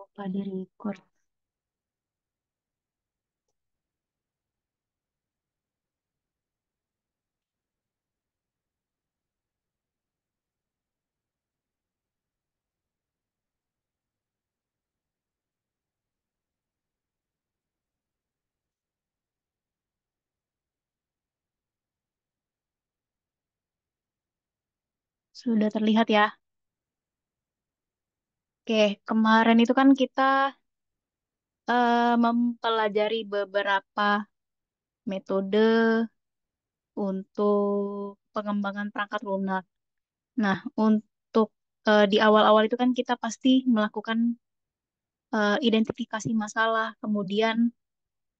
Lupa di record. Sudah terlihat ya. Oke, kemarin itu kan kita mempelajari beberapa metode untuk pengembangan perangkat lunak. Nah, untuk di awal-awal itu kan kita pasti melakukan identifikasi masalah, kemudian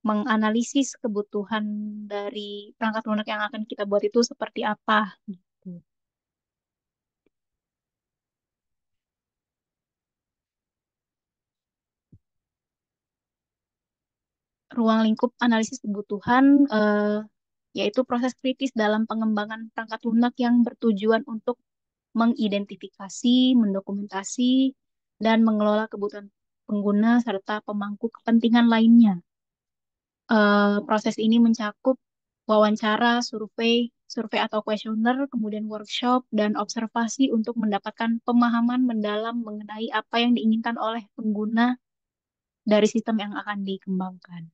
menganalisis kebutuhan dari perangkat lunak yang akan kita buat itu seperti apa. Gitu. Ruang lingkup analisis kebutuhan yaitu proses kritis dalam pengembangan perangkat lunak yang bertujuan untuk mengidentifikasi, mendokumentasi, dan mengelola kebutuhan pengguna serta pemangku kepentingan lainnya. Proses ini mencakup wawancara, survei, survei atau kuesioner, kemudian workshop, dan observasi untuk mendapatkan pemahaman mendalam mengenai apa yang diinginkan oleh pengguna dari sistem yang akan dikembangkan.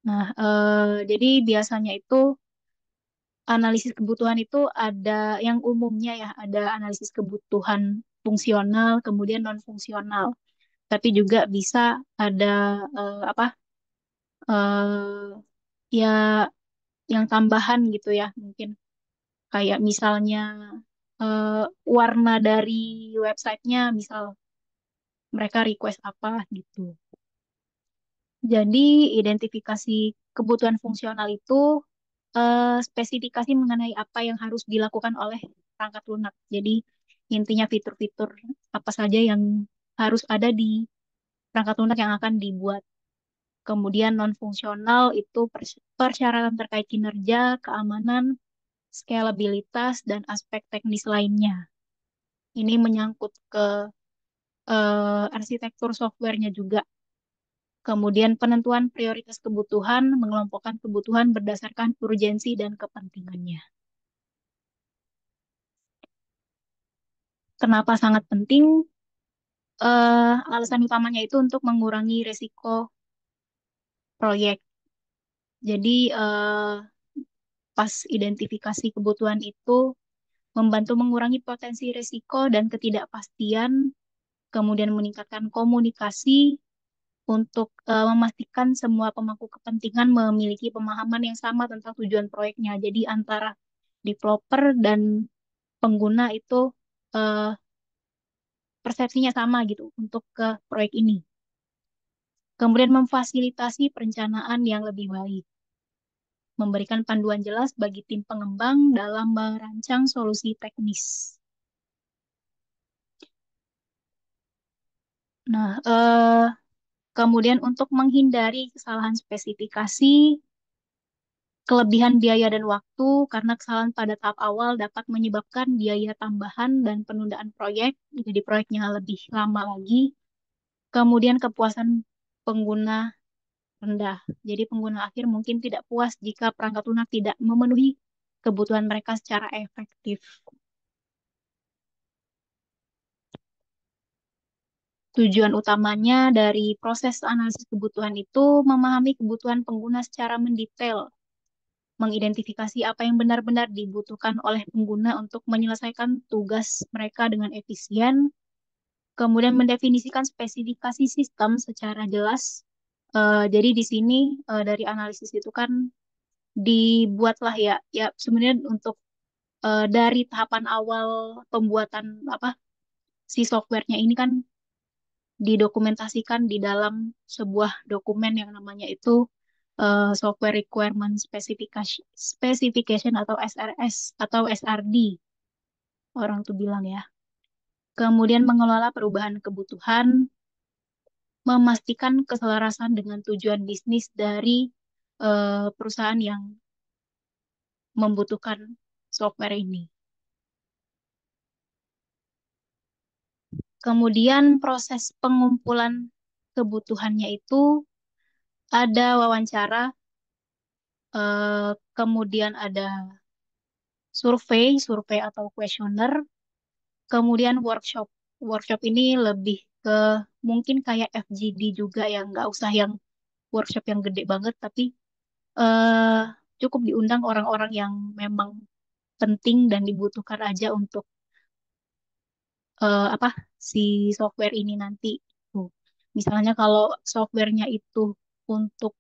Nah, jadi biasanya itu analisis kebutuhan itu ada yang umumnya ya, ada analisis kebutuhan fungsional, kemudian non fungsional. Tapi juga bisa ada apa ya yang tambahan gitu ya, mungkin kayak misalnya eh, warna dari websitenya, misal mereka request apa gitu. Jadi identifikasi kebutuhan fungsional itu spesifikasi mengenai apa yang harus dilakukan oleh perangkat lunak. Jadi intinya fitur-fitur apa saja yang harus ada di perangkat lunak yang akan dibuat. Kemudian non-fungsional itu persyaratan terkait kinerja, keamanan, scalabilitas, dan aspek teknis lainnya. Ini menyangkut ke arsitektur softwarenya juga. Kemudian penentuan prioritas kebutuhan, mengelompokkan kebutuhan berdasarkan urgensi dan kepentingannya. Kenapa sangat penting? Alasan utamanya itu untuk mengurangi resiko proyek. Jadi pas identifikasi kebutuhan itu membantu mengurangi potensi resiko dan ketidakpastian, kemudian meningkatkan komunikasi untuk memastikan semua pemangku kepentingan memiliki pemahaman yang sama tentang tujuan proyeknya. Jadi antara developer dan pengguna itu eh, persepsinya sama gitu untuk ke proyek ini. Kemudian memfasilitasi perencanaan yang lebih baik, memberikan panduan jelas bagi tim pengembang dalam merancang solusi teknis. Nah, kemudian untuk menghindari kesalahan spesifikasi, kelebihan biaya dan waktu, karena kesalahan pada tahap awal dapat menyebabkan biaya tambahan dan penundaan proyek, jadi proyeknya lebih lama lagi. Kemudian kepuasan pengguna rendah. Jadi pengguna akhir mungkin tidak puas jika perangkat lunak tidak memenuhi kebutuhan mereka secara efektif. Tujuan utamanya dari proses analisis kebutuhan itu memahami kebutuhan pengguna secara mendetail, mengidentifikasi apa yang benar-benar dibutuhkan oleh pengguna untuk menyelesaikan tugas mereka dengan efisien, kemudian mendefinisikan spesifikasi sistem secara jelas. Jadi di sini dari analisis itu kan dibuatlah ya, ya sebenarnya untuk dari tahapan awal pembuatan apa si softwarenya ini kan didokumentasikan di dalam sebuah dokumen yang namanya itu Software Requirement Specification atau SRS atau SRD orang tuh bilang ya. Kemudian mengelola perubahan kebutuhan, memastikan keselarasan dengan tujuan bisnis dari perusahaan yang membutuhkan software ini. Kemudian proses pengumpulan kebutuhannya itu ada wawancara, kemudian ada survei atau kuesioner, kemudian workshop. Workshop ini lebih ke mungkin kayak FGD juga ya, nggak usah yang workshop yang gede banget, tapi eh, cukup diundang orang-orang yang memang penting dan dibutuhkan aja untuk apa si software ini nanti. Tuh. Misalnya kalau softwarenya itu untuk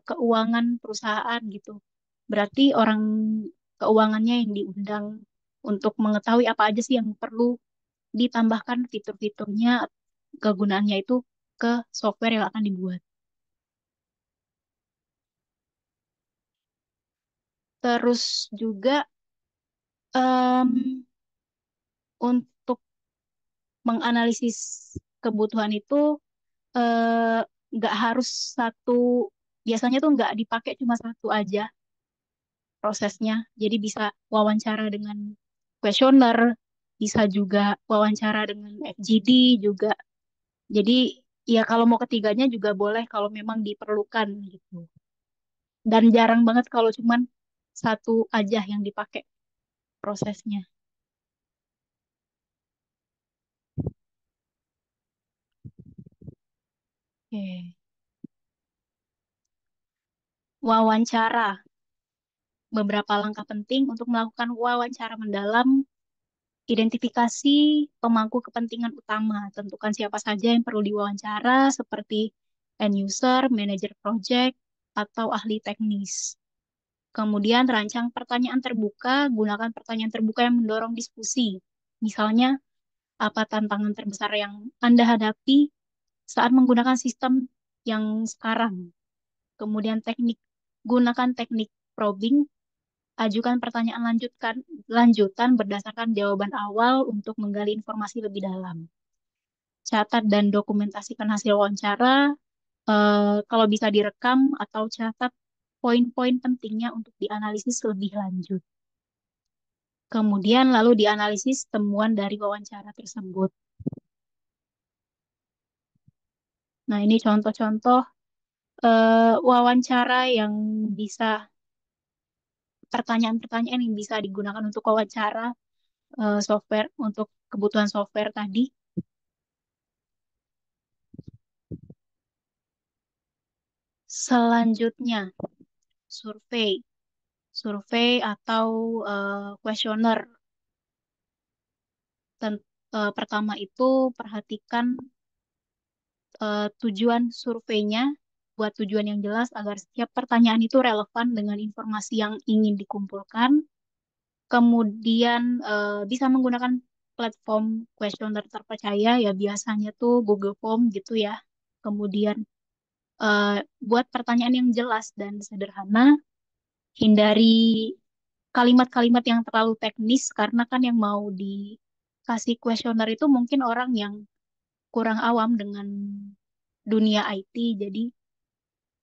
keuangan perusahaan gitu, berarti orang keuangannya yang diundang untuk mengetahui apa aja sih yang perlu ditambahkan fitur-fiturnya, kegunaannya itu ke software yang akan dibuat. Terus juga em, untuk menganalisis kebutuhan itu eh, nggak harus satu, biasanya tuh nggak dipakai cuma satu aja prosesnya. Jadi bisa wawancara dengan kuesioner, bisa juga wawancara dengan FGD juga. Jadi ya kalau mau ketiganya juga boleh kalau memang diperlukan gitu. Dan jarang banget kalau cuman satu aja yang dipakai prosesnya. Oke. Wawancara. Beberapa langkah penting untuk melakukan wawancara mendalam. Identifikasi pemangku kepentingan utama. Tentukan siapa saja yang perlu diwawancara, seperti end user, manager project, atau ahli teknis. Kemudian rancang pertanyaan terbuka, gunakan pertanyaan terbuka yang mendorong diskusi. Misalnya, apa tantangan terbesar yang Anda hadapi saat menggunakan sistem yang sekarang? Kemudian gunakan teknik probing, ajukan pertanyaan lanjutan berdasarkan jawaban awal untuk menggali informasi lebih dalam. Catat dan dokumentasikan hasil wawancara, kalau bisa direkam atau catat poin-poin pentingnya untuk dianalisis lebih lanjut. Kemudian lalu dianalisis temuan dari wawancara tersebut. Nah, ini contoh-contoh wawancara yang bisa, pertanyaan-pertanyaan yang bisa digunakan untuk wawancara software, untuk kebutuhan software tadi. Selanjutnya, survei. Survei atau kuesioner. Pertama itu perhatikan tujuan surveinya, buat tujuan yang jelas agar setiap pertanyaan itu relevan dengan informasi yang ingin dikumpulkan. Kemudian bisa menggunakan platform kuesioner terpercaya ya, biasanya tuh Google Form gitu ya. Kemudian eh, buat pertanyaan yang jelas dan sederhana, hindari kalimat-kalimat yang terlalu teknis karena kan yang mau dikasih kuesioner itu mungkin orang yang kurang awam dengan dunia IT, jadi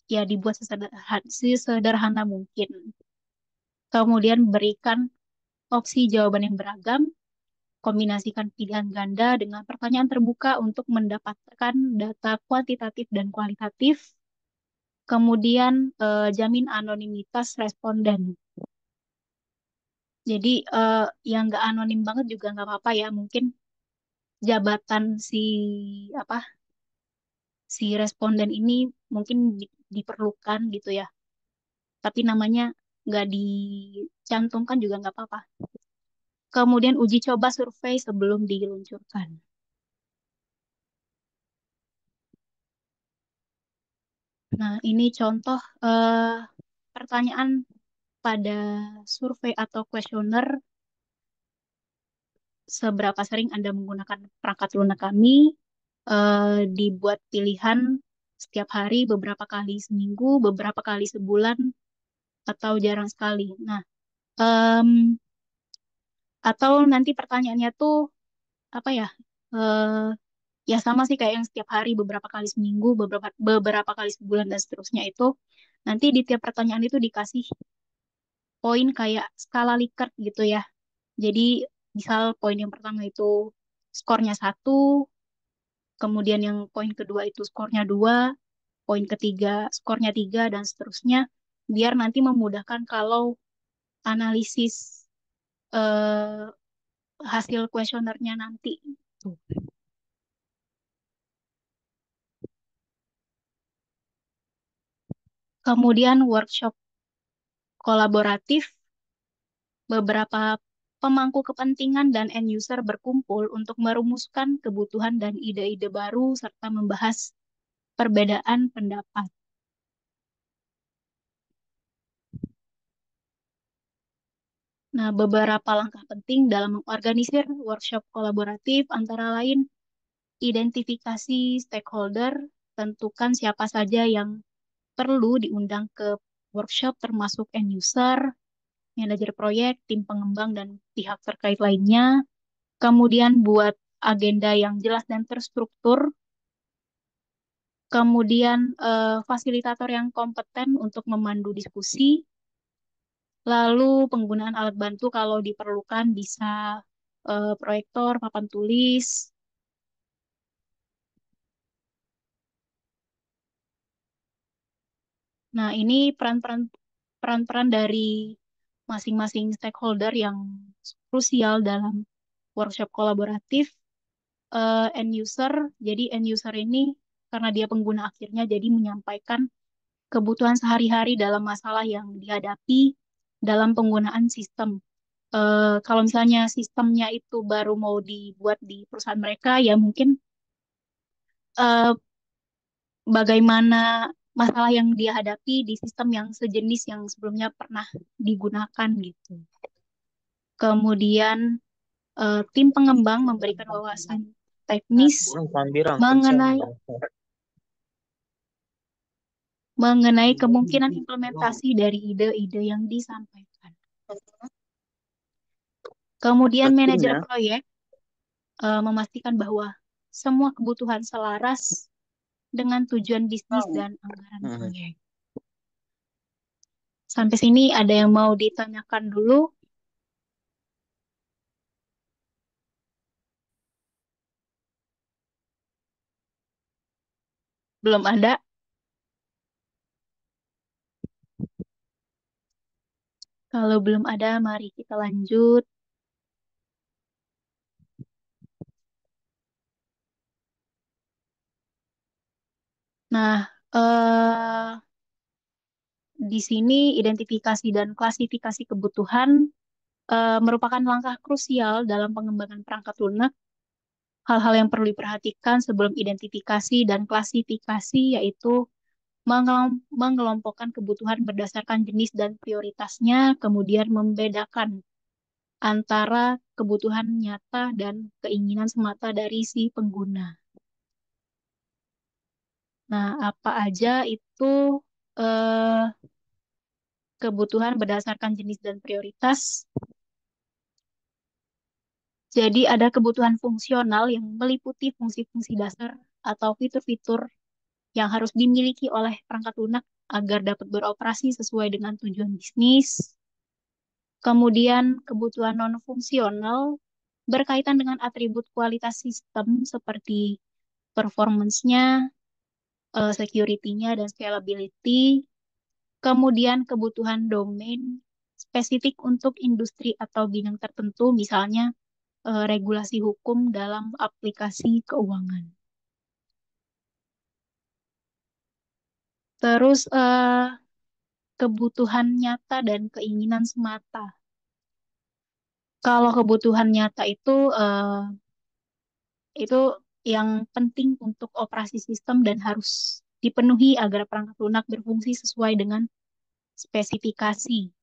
ya dibuat sesederhana mungkin. Kemudian berikan opsi jawaban yang beragam, kombinasikan pilihan ganda dengan pertanyaan terbuka untuk mendapatkan data kuantitatif dan kualitatif. Kemudian jamin anonimitas responden. Jadi yang nggak anonim banget juga nggak apa-apa ya. Mungkin jabatan apa si responden ini mungkin diperlukan gitu ya. Tapi namanya nggak dicantumkan juga nggak apa-apa. Kemudian uji coba survei sebelum diluncurkan. Nah, ini contoh pertanyaan pada survei atau kuesioner, seberapa sering Anda menggunakan perangkat lunak kami, dibuat pilihan setiap hari, beberapa kali seminggu, beberapa kali sebulan, atau jarang sekali. Nah, em, atau nanti pertanyaannya tuh apa ya? Eh, ya sama sih kayak yang setiap hari, beberapa kali seminggu, beberapa beberapa kali sebulan dan seterusnya itu. Nanti di tiap pertanyaan itu dikasih poin kayak skala Likert gitu ya. Jadi misal poin yang pertama itu skornya satu, kemudian yang poin kedua itu skornya dua, poin ketiga skornya tiga, dan seterusnya, biar nanti memudahkan kalau analisis eh, hasil kuesionernya nanti. Tuh. Kemudian workshop kolaboratif, beberapa pemangku kepentingan dan end user berkumpul untuk merumuskan kebutuhan dan ide-ide baru serta membahas perbedaan pendapat. Nah, beberapa langkah penting dalam mengorganisir workshop kolaboratif antara lain identifikasi stakeholder, tentukan siapa saja yang perlu diundang ke workshop termasuk end user, manajer proyek, tim pengembang, dan pihak terkait lainnya. Kemudian buat agenda yang jelas dan terstruktur. Kemudian fasilitator yang kompeten untuk memandu diskusi. Lalu penggunaan alat bantu kalau diperlukan bisa proyektor, papan tulis. Nah, ini peran-peran dari masing-masing stakeholder yang krusial dalam workshop kolaboratif. End user, jadi end user ini karena dia pengguna akhirnya, jadi menyampaikan kebutuhan sehari-hari dalam masalah yang dihadapi dalam penggunaan sistem. Kalau misalnya sistemnya itu baru mau dibuat di perusahaan mereka, ya mungkin eh, bagaimana masalah yang dia hadapi di sistem yang sejenis yang sebelumnya pernah digunakan gitu. Kemudian tim pengembang memberikan wawasan teknis Orang Pambirang konsen. mengenai mengenai kemungkinan implementasi dari ide-ide yang disampaikan. Kemudian manajer Pentingnya, proyek memastikan bahwa semua kebutuhan selaras dengan tujuan bisnis dan anggaran hmm, proyek. Sampai sini ada yang mau ditanyakan dulu? Belum ada? Kalau belum ada, mari kita lanjut. Nah, di sini identifikasi dan klasifikasi kebutuhan merupakan langkah krusial dalam pengembangan perangkat lunak. Hal-hal yang perlu diperhatikan sebelum identifikasi dan klasifikasi yaitu mengelompokkan kebutuhan berdasarkan jenis dan prioritasnya, kemudian membedakan antara kebutuhan nyata dan keinginan semata dari si pengguna. Nah, apa aja itu eh, kebutuhan berdasarkan jenis dan prioritas? Jadi ada kebutuhan fungsional yang meliputi fungsi-fungsi dasar atau fitur-fitur yang harus dimiliki oleh perangkat lunak agar dapat beroperasi sesuai dengan tujuan bisnis. Kemudian kebutuhan non-fungsional berkaitan dengan atribut kualitas sistem seperti performance-nya, security-nya, dan scalability. Kemudian kebutuhan domain spesifik untuk industri atau bidang tertentu, misalnya regulasi hukum dalam aplikasi keuangan. Terus kebutuhan nyata dan keinginan semata. Kalau kebutuhan nyata itu yang penting untuk operasi sistem dan harus dipenuhi agar perangkat lunak berfungsi sesuai dengan spesifikasi.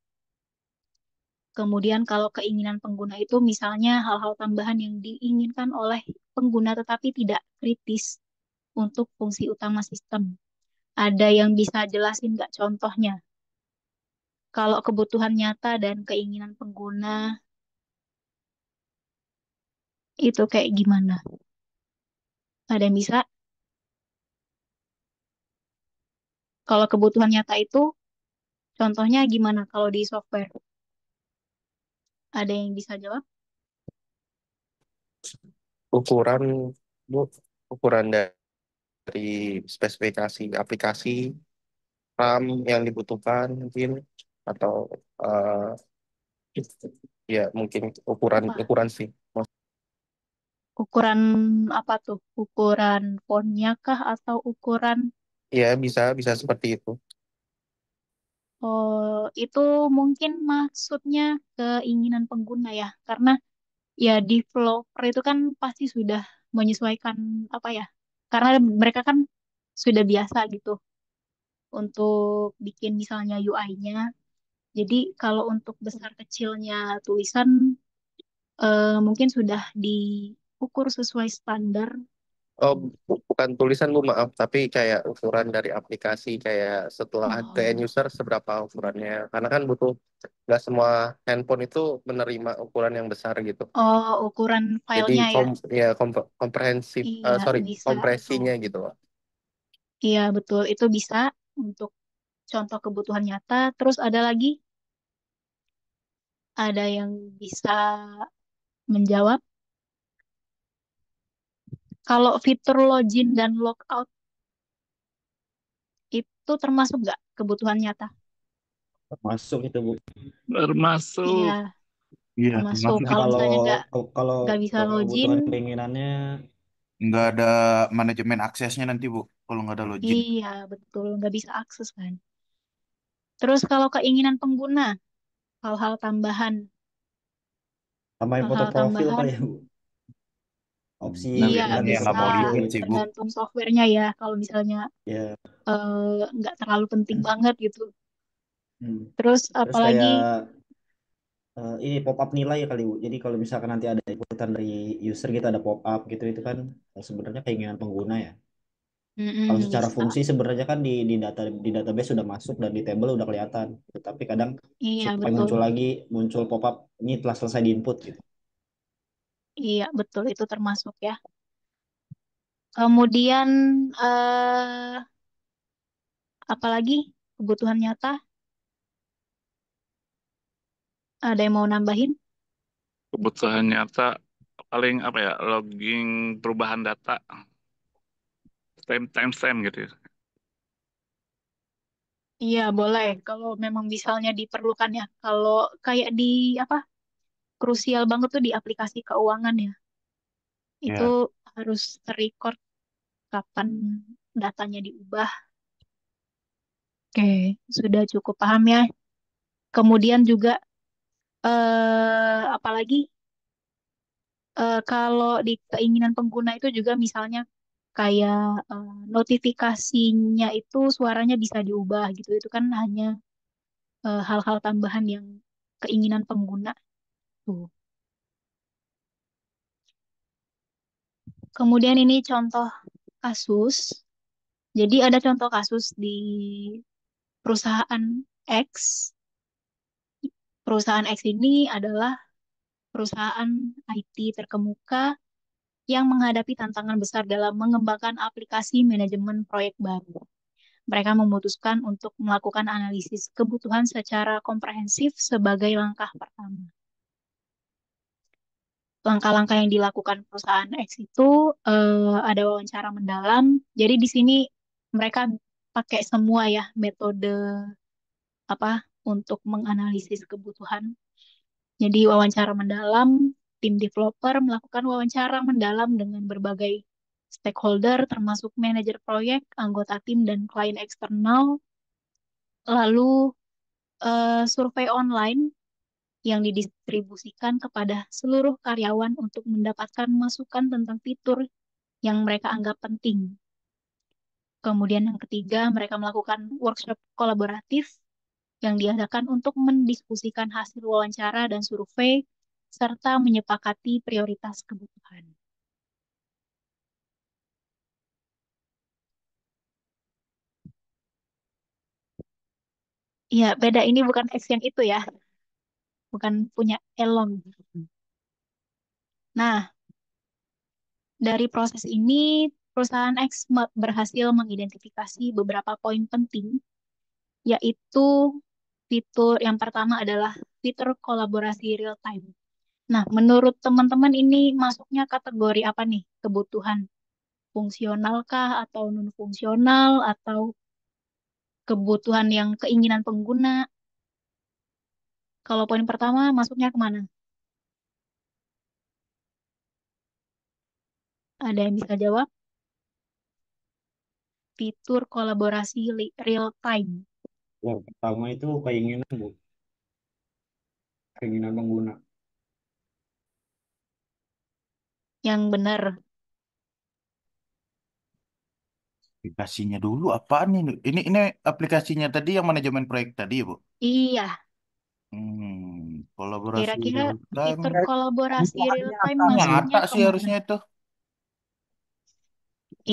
Kemudian kalau keinginan pengguna itu misalnya hal-hal tambahan yang diinginkan oleh pengguna tetapi tidak kritis untuk fungsi utama sistem. Ada yang bisa jelasin nggak contohnya? Kalau kebutuhan nyata dan keinginan pengguna itu kayak gimana? Ada yang bisa? Kalau kebutuhan nyata itu contohnya gimana kalau di software? Ada yang bisa jawab? ukuran bu ukuran dari spesifikasi aplikasi, RAM yang dibutuhkan mungkin, atau eh, ya mungkin ukuran Apa? ukuran sih. Ukuran apa tuh? Ukuran fontnya kah atau ukuran Ya bisa bisa seperti itu. itu mungkin maksudnya keinginan pengguna ya, karena ya developer itu kan pasti sudah menyesuaikan apa ya, karena mereka kan sudah biasa gitu untuk bikin misalnya UI-nya. Jadi kalau untuk besar kecilnya tulisan mungkin sudah diukur sesuai standar. Oh, bukan tulisan bu, maaf, tapi kayak ukuran dari aplikasi, kayak setelah ke end Oh, user seberapa ukurannya. Karena kan butuh, nggak semua handphone itu menerima ukuran yang besar gitu. oh ukuran Jadi filenya ya. ya komprehensif, Iya, sorry, bisa tuh. kompresinya gitu loh. Iya, betul. Itu bisa untuk contoh kebutuhan nyata. Terus ada lagi, ada yang bisa menjawab. Kalau fitur login dan logout itu termasuk nggak kebutuhan nyata? Masuk itu Bu. Termasuk. Iya, Iya, termasuk. termasuk Kalau itu. Kalau misalnya kalau nggak bisa login, kebutuhan keinginannya Nggak ada manajemen aksesnya nanti, Bu, kalau nggak ada login. iya betul, nggak bisa akses kan. Terus kalau keinginan pengguna, hal-hal tambahan, tambahin foto hal-hal profil tambahan, kali ya Bu. Opsi Nah, iya biasanya yang ganti bisa nggak foto mau profil. ribet sih, Bu. tergantung softwarenya ya. Kalau misalnya Ya. nggak terlalu penting banget gitu. Hmm. Terus Terus kayak apalagi, ini pop up nilai ya kali Bu. Jadi kalau misalkan nanti ada inputan dari user gitu ada pop up gitu itu kan sebenarnya keinginan pengguna ya. Kalau secara bisa. fungsi sebenarnya kan di data di database sudah masuk dan di table udah kelihatan. Tapi kadang Iya supaya betul, muncul lagi muncul pop up ini telah selesai di input gitu. iya betul itu termasuk ya. Kemudian apalagi kebutuhan nyata, ada yang mau nambahin? Kebutuhan nyata paling apa ya, logging perubahan data, timestamp gitu ya. Iya boleh, kalau memang misalnya diperlukan ya. Kalau kayak di apa krusial banget tuh di aplikasi keuangan ya, itu Ya, harus terrecord kapan datanya diubah. Oke, sudah cukup paham ya. Kemudian juga apalagi kalau di keinginan pengguna itu juga misalnya kayak notifikasinya itu suaranya bisa diubah gitu. Itu kan hanya hal-hal tambahan yang keinginan pengguna tuh. Kemudian ini contoh kasus. Jadi ada contoh kasus di perusahaan X. Perusahaan X ini adalah perusahaan IT terkemuka yang menghadapi tantangan besar dalam mengembangkan aplikasi manajemen proyek baru. Mereka memutuskan untuk melakukan analisis kebutuhan secara komprehensif sebagai langkah pertama. Langkah-langkah yang dilakukan perusahaan X itu ada wawancara mendalam. Jadi di sini mereka pakai semua ya metode apa untuk menganalisis kebutuhan. Jadi wawancara mendalam, tim developer melakukan wawancara mendalam dengan berbagai stakeholder termasuk manajer proyek, anggota tim dan klien eksternal. Lalu survei online yang didistribusikan kepada seluruh karyawan untuk mendapatkan masukan tentang fitur yang mereka anggap penting. Kemudian yang ketiga, mereka melakukan workshop kolaboratif yang diadakan untuk mendiskusikan hasil wawancara dan survei serta menyepakati prioritas kebutuhan. Iya, beda ini bukan action itu ya, bukan punya Elon. Nah, dari proses ini, perusahaan X berhasil mengidentifikasi beberapa poin penting, yaitu fitur yang pertama adalah fitur kolaborasi real time. Nah, menurut teman-teman ini masuknya kategori apa nih? Kebutuhan fungsional kah atau non fungsional atau kebutuhan yang keinginan pengguna? Kalau poin pertama masuknya kemana? Ada yang bisa jawab? Fitur kolaborasi real time. Yang pertama itu keinginan, Bu. Keinginan pengguna. Yang benar. Aplikasinya dulu apaan ini? Ini aplikasinya tadi yang manajemen proyek tadi ya, Bu? Iya, Kolaborasi kira-kira real time. fitur kolaborasi real Kebutuhannya time apa sih? masuknya Nyata sih kemana? harusnya itu.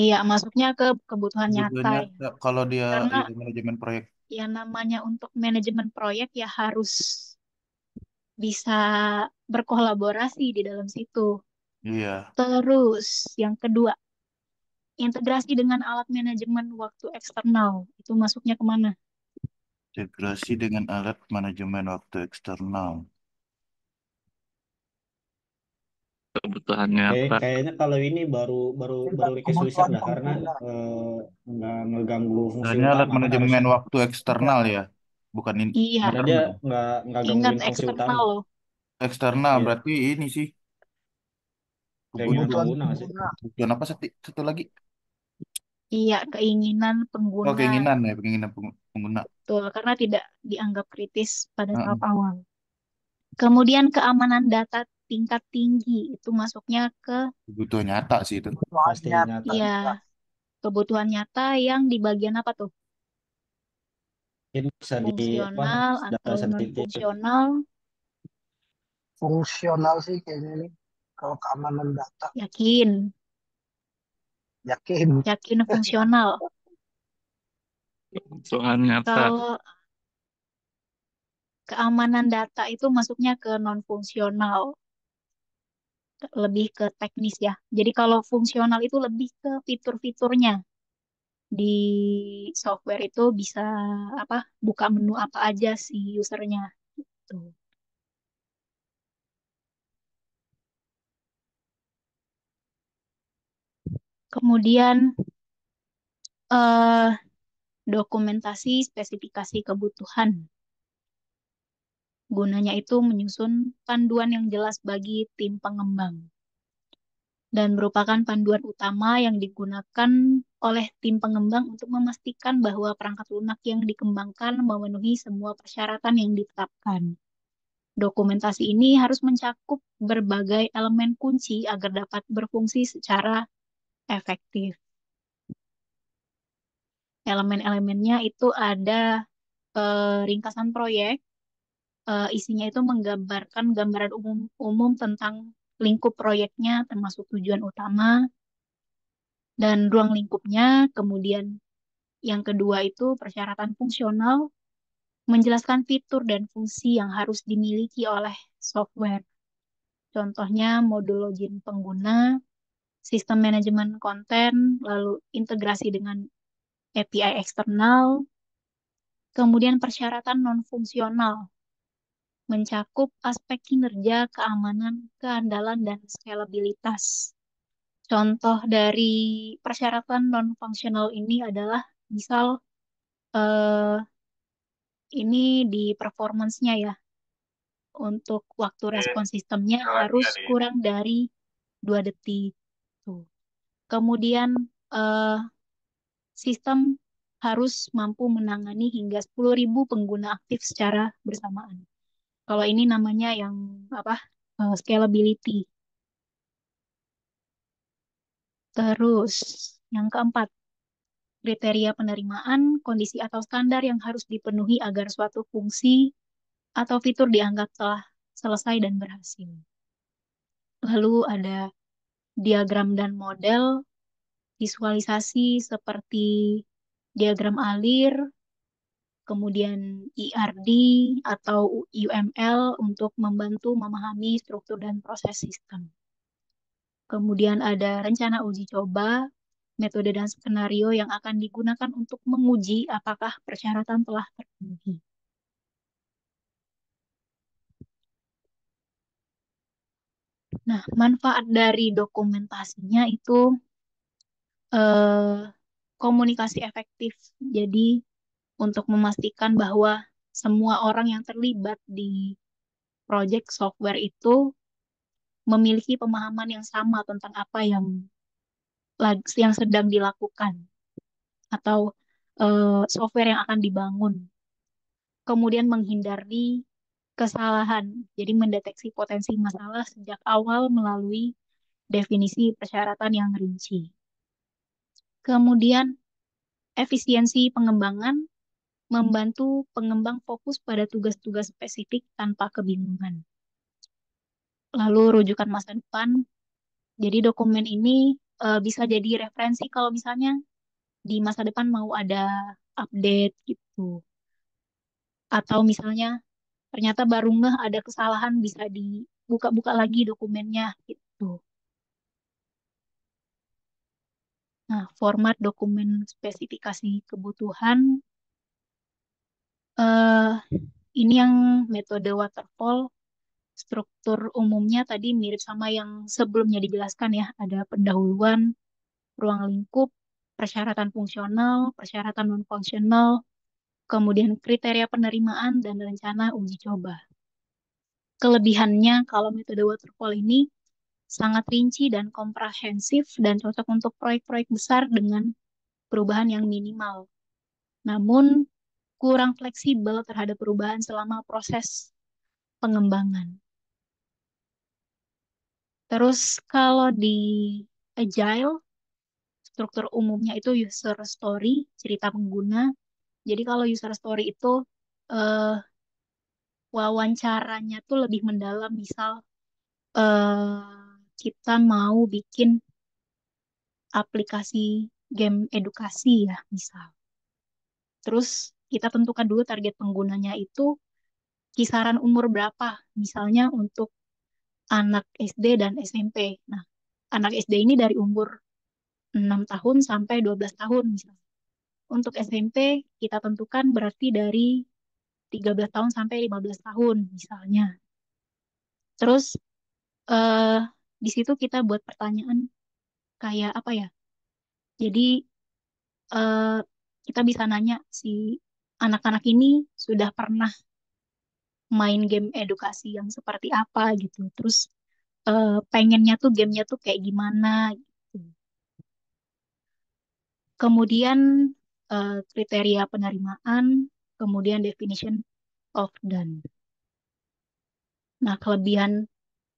Iya, masuknya ke kebutuhan Kebutuhan nyata ya. nyata kalau dia Karena ya, manajemen proyek. yang namanya untuk manajemen proyek ya harus bisa berkolaborasi di dalam situ. Iya, Terus yang kedua, integrasi dengan alat manajemen waktu eksternal. Itu masuknya kemana? integrasi dengan alat manajemen waktu eksternal. Kebutuhan Kayak nyata. kayaknya kalau ini baru baru baru request user Kebutuhan dah karena pengguna. nggak ngeganggu fungsi Hanya alat utama kan manajemen harusnya. waktu eksternal ya, bukan Iya, Dia internal. nggak ingat gangguin fungsi eksternal utama. loh. Eksternal Iya, berarti ini sih keinginan kebutuhan Kebutuhan pengguna nggak sih? pengguna. kebutuhan apa satu lagi? Iya, keinginan Oh, pengguna. keinginan ya, keinginan pengguna. Betul, karena tidak dianggap kritis pada tahap Heeh. awal. Kemudian keamanan data tingkat tinggi itu masuknya ke Kebutuhan nyata sih itu. Kebutuhan Pasti nyata nyata. ya juga. kebutuhan nyata yang di bagian apa tuh? Mungkin bisa di apa Fungsional data atau non sensitif. fungsional? Fungsional sih kayaknya nih. Kalau keamanan data. Yakin, Yakin. yakin fungsional. Kebutuhan nyata. Kalau keamanan data itu masuknya ke non fungsional, lebih ke teknis ya. Jadi kalau fungsional itu lebih ke fitur-fiturnya. Di software itu bisa apa? Buka menu apa aja si usernya. Tuh. Kemudian eh, dokumentasi spesifikasi kebutuhan. Gunanya itu menyusun panduan yang jelas bagi tim pengembang dan merupakan panduan utama yang digunakan oleh tim pengembang untuk memastikan bahwa perangkat lunak yang dikembangkan memenuhi semua persyaratan yang ditetapkan. Dokumentasi ini harus mencakup berbagai elemen kunci agar dapat berfungsi secara efektif. Elemen-elemennya itu ada ringkasan proyek, isinya itu menggambarkan gambaran umum tentang lingkup proyeknya, termasuk tujuan utama dan ruang lingkupnya. Kemudian yang kedua itu persyaratan fungsional, menjelaskan fitur dan fungsi yang harus dimiliki oleh software. Contohnya modul login pengguna, sistem manajemen konten, lalu integrasi dengan API eksternal, kemudian persyaratan non-fungsional, mencakup aspek kinerja, keamanan, keandalan, dan scalabilitas. Contoh dari persyaratan non-fungsional ini adalah misal eh, ini di performance-nya ya, untuk waktu respon sistemnya harus kurang dari 2 detik. Tuh. Kemudian eh, sistem harus mampu menangani hingga 10.000 pengguna aktif secara bersamaan. Kalau ini namanya yang apa? Scalability. Terus yang keempat, kriteria penerimaan, kondisi atau standar yang harus dipenuhi agar suatu fungsi atau fitur dianggap telah selesai dan berhasil. Lalu ada diagram dan model, visualisasi seperti diagram alir, kemudian ERD atau UML untuk membantu memahami struktur dan proses sistem. Kemudian ada rencana uji coba, metode dan skenario yang akan digunakan untuk menguji apakah persyaratan telah terpenuhi. Nah, manfaat dari dokumentasinya itu eh, komunikasi efektif. Jadi, untuk memastikan bahwa semua orang yang terlibat di proyek software itu memiliki pemahaman yang sama tentang apa yang sedang dilakukan atau software yang akan dibangun. Kemudian menghindari kesalahan, jadi mendeteksi potensi masalah sejak awal melalui definisi persyaratan yang rinci. Kemudian efisiensi pengembangan membantu pengembang fokus pada tugas-tugas spesifik tanpa kebingungan. Lalu rujukan masa depan, jadi dokumen ini bisa jadi referensi kalau misalnya di masa depan mau ada update gitu. Atau misalnya ternyata baru ngeh ada kesalahan bisa dibuka-buka lagi dokumennya gitu. Nah, format dokumen spesifikasi kebutuhan eh ini yang metode waterfall. Struktur umumnya tadi mirip sama yang sebelumnya dijelaskan ya. Ada pendahuluan, ruang lingkup, persyaratan fungsional, persyaratan non-fungsional, kemudian kriteria penerimaan dan rencana uji coba. Kelebihannya kalau metode waterfall ini sangat rinci dan komprehensif dan cocok untuk proyek-proyek besar dengan perubahan yang minimal. Namun kurang fleksibel terhadap perubahan selama proses pengembangan. Terus kalau di Agile, struktur umumnya itu user story, cerita pengguna. Jadi kalau user story itu eh, wawancaranya tuh lebih mendalam. Misal kita mau bikin aplikasi game edukasi ya, misal. Terus kita tentukan dulu target penggunanya itu kisaran umur berapa. Misalnya untuk anak SD dan SMP. Nah, anak SD ini dari umur 6 tahun sampai 12 tahun misalnya. Untuk SMP kita tentukan berarti dari 13 tahun sampai 15 tahun misalnya. Terus eh, di situ kita buat pertanyaan kayak apa ya? Jadi eh, kita bisa nanya si anak-anak ini sudah pernah main game edukasi yang seperti apa gitu. Terus pengennya tuh gamenya tuh kayak gimana gitu. Kemudian kriteria penerimaan, kemudian definition of done. Nah, kelebihan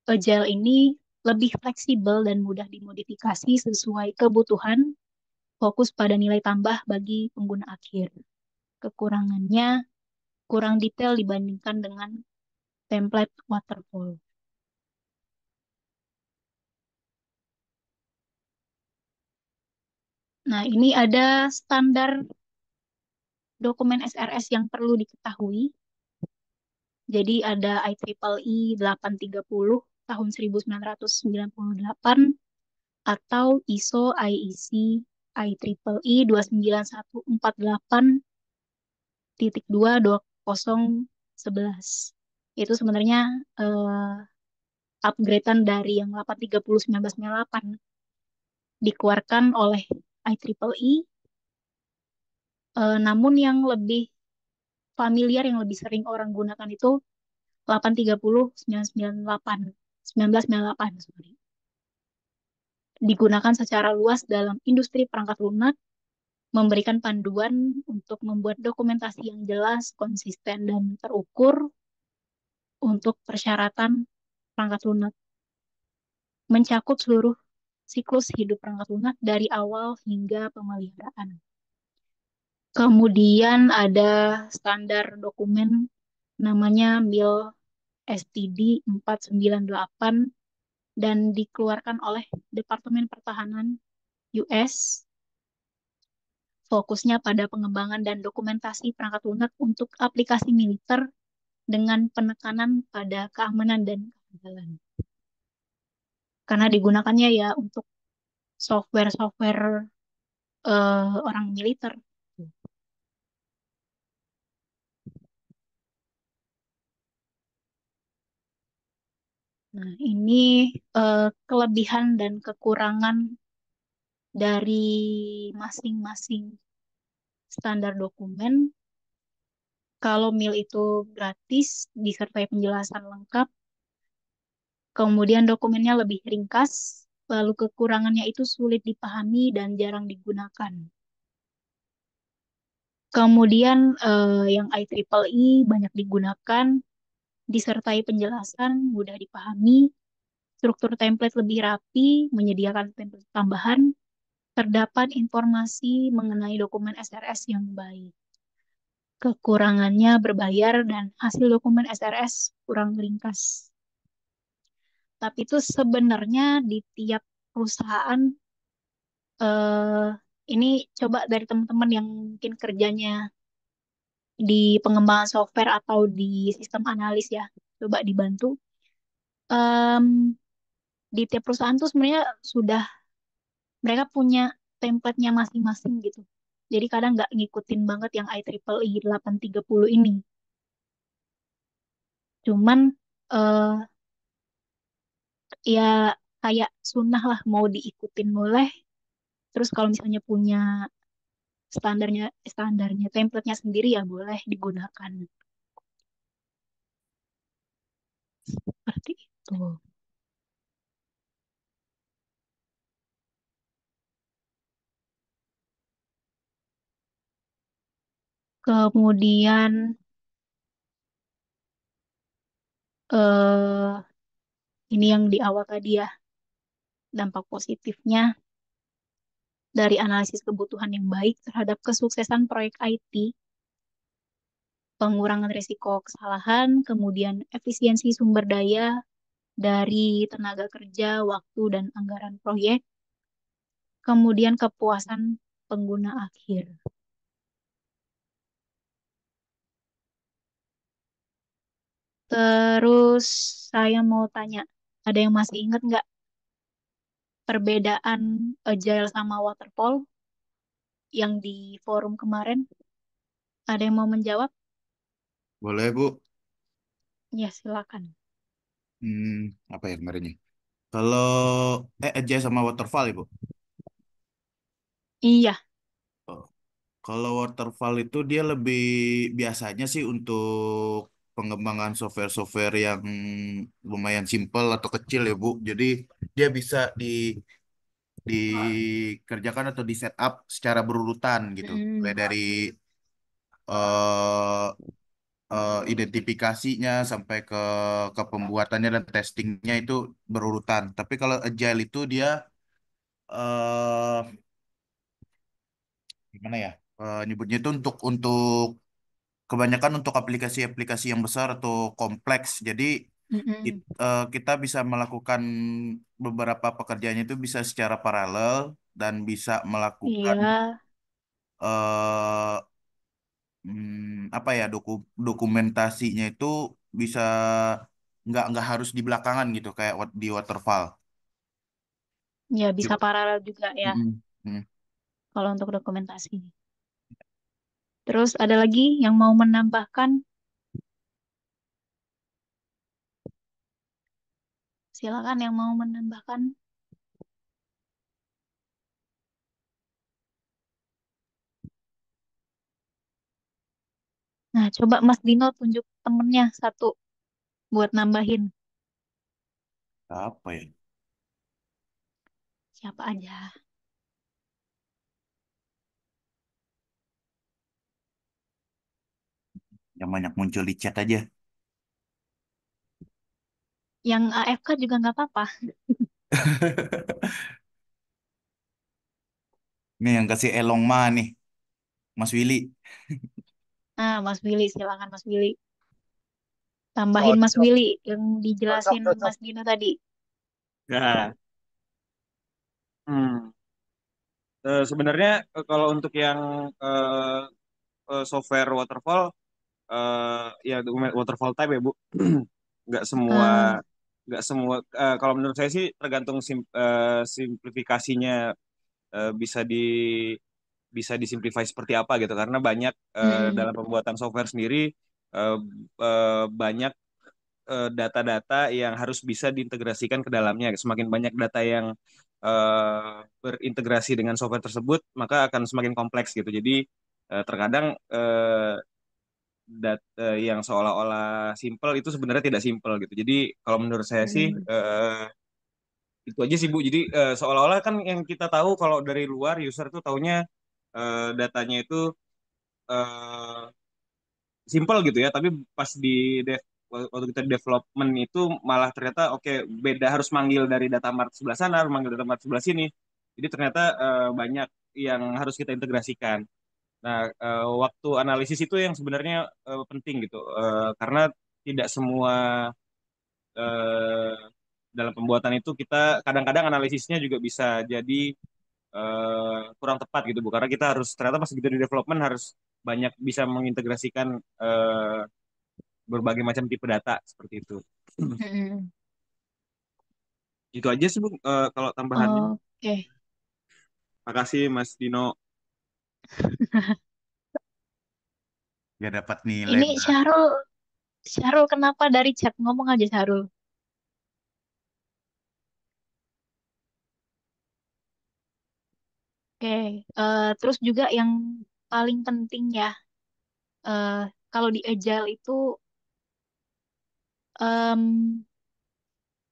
Agile ini lebih fleksibel dan mudah dimodifikasi sesuai kebutuhan, fokus pada nilai tambah bagi pengguna akhir. Kekurangannya kurang detail dibandingkan dengan template waterfall. Nah, ini ada standar dokumen SRS yang perlu diketahui. Jadi ada IEEE 830 tahun 1998 atau ISO IEC IEEE 29148.2 2011. Itu sebenarnya upgradean dari yang 830 1998 dikeluarkan oleh IEEE. Namun yang lebih familiar, yang lebih sering orang gunakan itu 830 1998 1998, sorry. Digunakan secara luas dalam industri perangkat lunak, memberikan panduan untuk membuat dokumentasi yang jelas, konsisten, dan terukur untuk persyaratan perangkat lunak. Mencakup seluruh siklus hidup perangkat lunak dari awal hingga pemeliharaan. Kemudian ada standar dokumen namanya MIL STD 498 dan dikeluarkan oleh Departemen Pertahanan US. Fokusnya pada pengembangan dan dokumentasi perangkat lunak untuk aplikasi militer dengan penekanan pada keamanan dan keandalan. Karena digunakannya ya untuk software-software orang militer. Nah, ini kelebihan dan kekurangan dari masing-masing standar dokumen. Kalau MIL itu gratis, disertai penjelasan lengkap, kemudian dokumennya lebih ringkas, lalu kekurangannya itu sulit dipahami dan jarang digunakan. Kemudian yang IEEE banyak digunakan, disertai penjelasan, mudah dipahami, struktur template lebih rapi, menyediakan template tambahan, terdapat informasi mengenai dokumen SRS yang baik. Kekurangannya berbayar dan hasil dokumen SRS kurang ringkas. Tapi itu sebenarnya di tiap perusahaan, eh, ini coba dari teman-teman yang mungkin kerjanya di pengembangan software atau di sistem analis ya, coba dibantu. Em, di tiap perusahaan tuh sebenarnya sudah mereka punya template-nya masing-masing gitu. Jadi kadang nggak ngikutin banget yang IEEE 830 ini. Cuman eh, ya kayak sunnah lah, mau diikutin boleh. Terus kalau misalnya punya standarnya template-nya sendiri ya boleh digunakan. Seperti itu. Kemudian eh ini yang di awal tadi ya, dampak positifnya dari analisis kebutuhan yang baik terhadap kesuksesan proyek IT, pengurangan risiko kesalahan, kemudian efisiensi sumber daya dari tenaga kerja, waktu, dan anggaran proyek, kemudian kepuasan pengguna akhir. Terus saya mau tanya, ada yang masih ingat nggak perbedaan Agile sama Waterfall yang di forum kemarin? Ada yang mau menjawab? Boleh, Bu. Ya, silakan. Hmm, apa ya kemarinnya? Kalau Agile sama waterfall ya, Bu. Iya. Oh, kalau waterfall itu dia lebih biasanya sih untuk pengembangan software-software yang lumayan simple atau kecil ya, Bu. Jadi dia bisa dikerjakan atau di setup secara berurutan gitu. Mulai Mm, dari eh identifikasinya sampai ke pembuatannya dan testingnya itu berurutan. Tapi kalau agile itu dia eh gimana ya? Nyebutnya itu untuk kebanyakan untuk aplikasi-aplikasi yang besar atau kompleks. Jadi mm-mm. kita bisa melakukan beberapa pekerjaannya itu bisa secara paralel dan bisa melakukan Iya, eh apa ya dokumentasinya itu bisa nggak harus di belakangan gitu kayak di waterfall. ya bisa Coba. paralel juga ya Mm-mm. Mm. kalau untuk dokumentasi. Terus ada lagi yang mau menambahkan? Silakan yang mau menambahkan. Nah, coba Mas Dino tunjuk temennya satu buat nambahin. Apa ya? Siapa aja? Yang banyak muncul di chat aja. Yang AFK juga nggak apa-apa. Nih yang kasih Elong Ma nih, Mas Willy. Nah, Mas Willy, silakan Mas Willy. Oh, Tambahin Mas cocok, Willy yang cocok, dijelasin cocok. Mas Dino tadi. Ya, sebenarnya kalau untuk yang eh, software waterfall, ya dokumen waterfall type ya Bu, nggak semua Eh, nggak semua. Kalau menurut saya sih tergantung simplifikasinya, eh, bisa di bisa disimplify seperti apa gitu. Karena banyak mm-mm. dalam pembuatan software sendiri, banyak data-data yang harus bisa diintegrasikan ke dalamnya. Semakin banyak data yang berintegrasi dengan software tersebut, maka akan semakin kompleks gitu. Jadi terkadang yang seolah-olah simple itu sebenarnya tidak simple gitu. Jadi kalau menurut saya sih Mm. itu aja sih Bu. Jadi seolah-olah kan yang kita tahu kalau dari luar user tuh taunya datanya itu eh, simple gitu ya, tapi pas di waktu kita development itu malah ternyata oke, beda, harus manggil dari data mart sebelah sana, harus manggil data mart sebelah sini. Jadi ternyata banyak yang harus kita integrasikan. Nah, waktu analisis itu yang sebenarnya penting gitu, karena tidak semua eh, dalam pembuatan itu kita kadang-kadang analisisnya juga bisa jadi kurang tepat gitu Bu, karena kita harus ternyata pas gitu di development harus banyak bisa mengintegrasikan berbagai macam tipe data seperti itu. Mm. Itu aja sih Bu, kalau tambahannya. Oke. Makasih Mas Dino. Gak dapat nilai. Ini Syahrul kenapa dari chat ngomong aja Syahrul? Oke. Terus juga yang paling penting ya, eh, kalau di Agile itu em,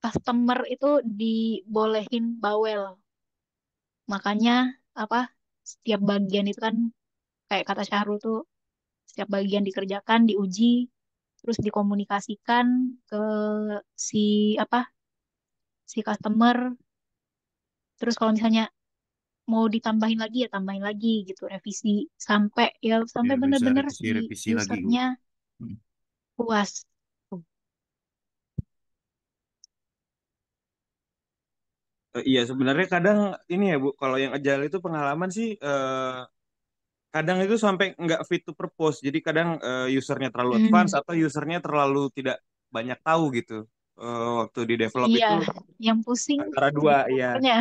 customer itu dibolehin bawel. Makanya apa? Setiap bagian itu kan kayak kata Syahrul tuh setiap bagian dikerjakan, diuji, terus dikomunikasikan ke si apa? Si customer. Terus kalau misalnya mau ditambahin lagi ya tambahin lagi gitu, revisi sampai ya Ya sampai bisa bener-bener si revisi-revisi lagi Bu. usernya Hmm. puas. Tuh. Iya sebenarnya kadang ini ya Bu, kalau yang agile itu pengalaman sih kadang itu sampai nggak fit to purpose. Jadi kadang usernya terlalu advance Hmm, atau usernya terlalu tidak banyak tahu gitu. Waktu di develop iya, itu yang pusing antara dua ya. developernya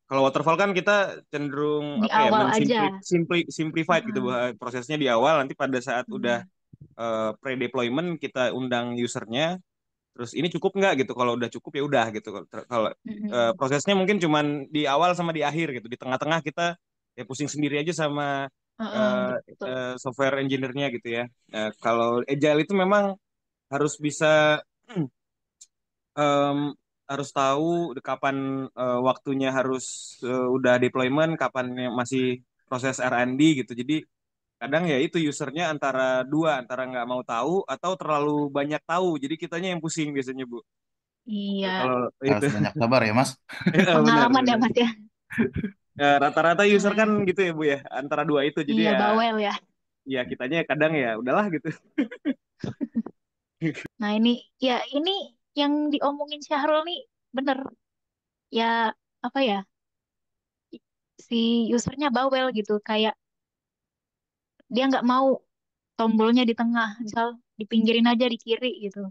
Kalau waterfall kan kita cenderung di apa ya, awal aja. simplified gitu Heeh. prosesnya di awal. Nanti pada saat udah Hmm, pre-deployment kita undang usernya. Terus ini cukup nggak gitu? Kalau udah cukup ya udah gitu. Kalau hmm, prosesnya mungkin cuman di awal sama di akhir gitu. Di tengah-tengah kita ya pusing sendiri aja sama heeh, eh, betul. software engineer-nya gitu ya. Kalau agile itu memang harus bisa em, harus tahu kapan waktunya harus udah deployment, kapan yang masih proses R&D gitu. Jadi kadang ya itu usernya antara dua, antara nggak mau tahu atau terlalu banyak tahu. Jadi kitanya yang pusing biasanya Bu. Iya, Kalau itu Harus banyak sabar ya Mas. benar pengalaman ya benar. Mas ya. Rata-rata user kan Nah, gitu ya Bu ya, antara dua itu. Jadi iya ya bawel ya. ya kitanya kadang ya udahlah gitu. Nah ini yang diomongin Syahrul nih bener ya apa ya si usernya bawel gitu kayak dia nggak mau tombolnya di tengah misal dipinggirin aja di kiri gitu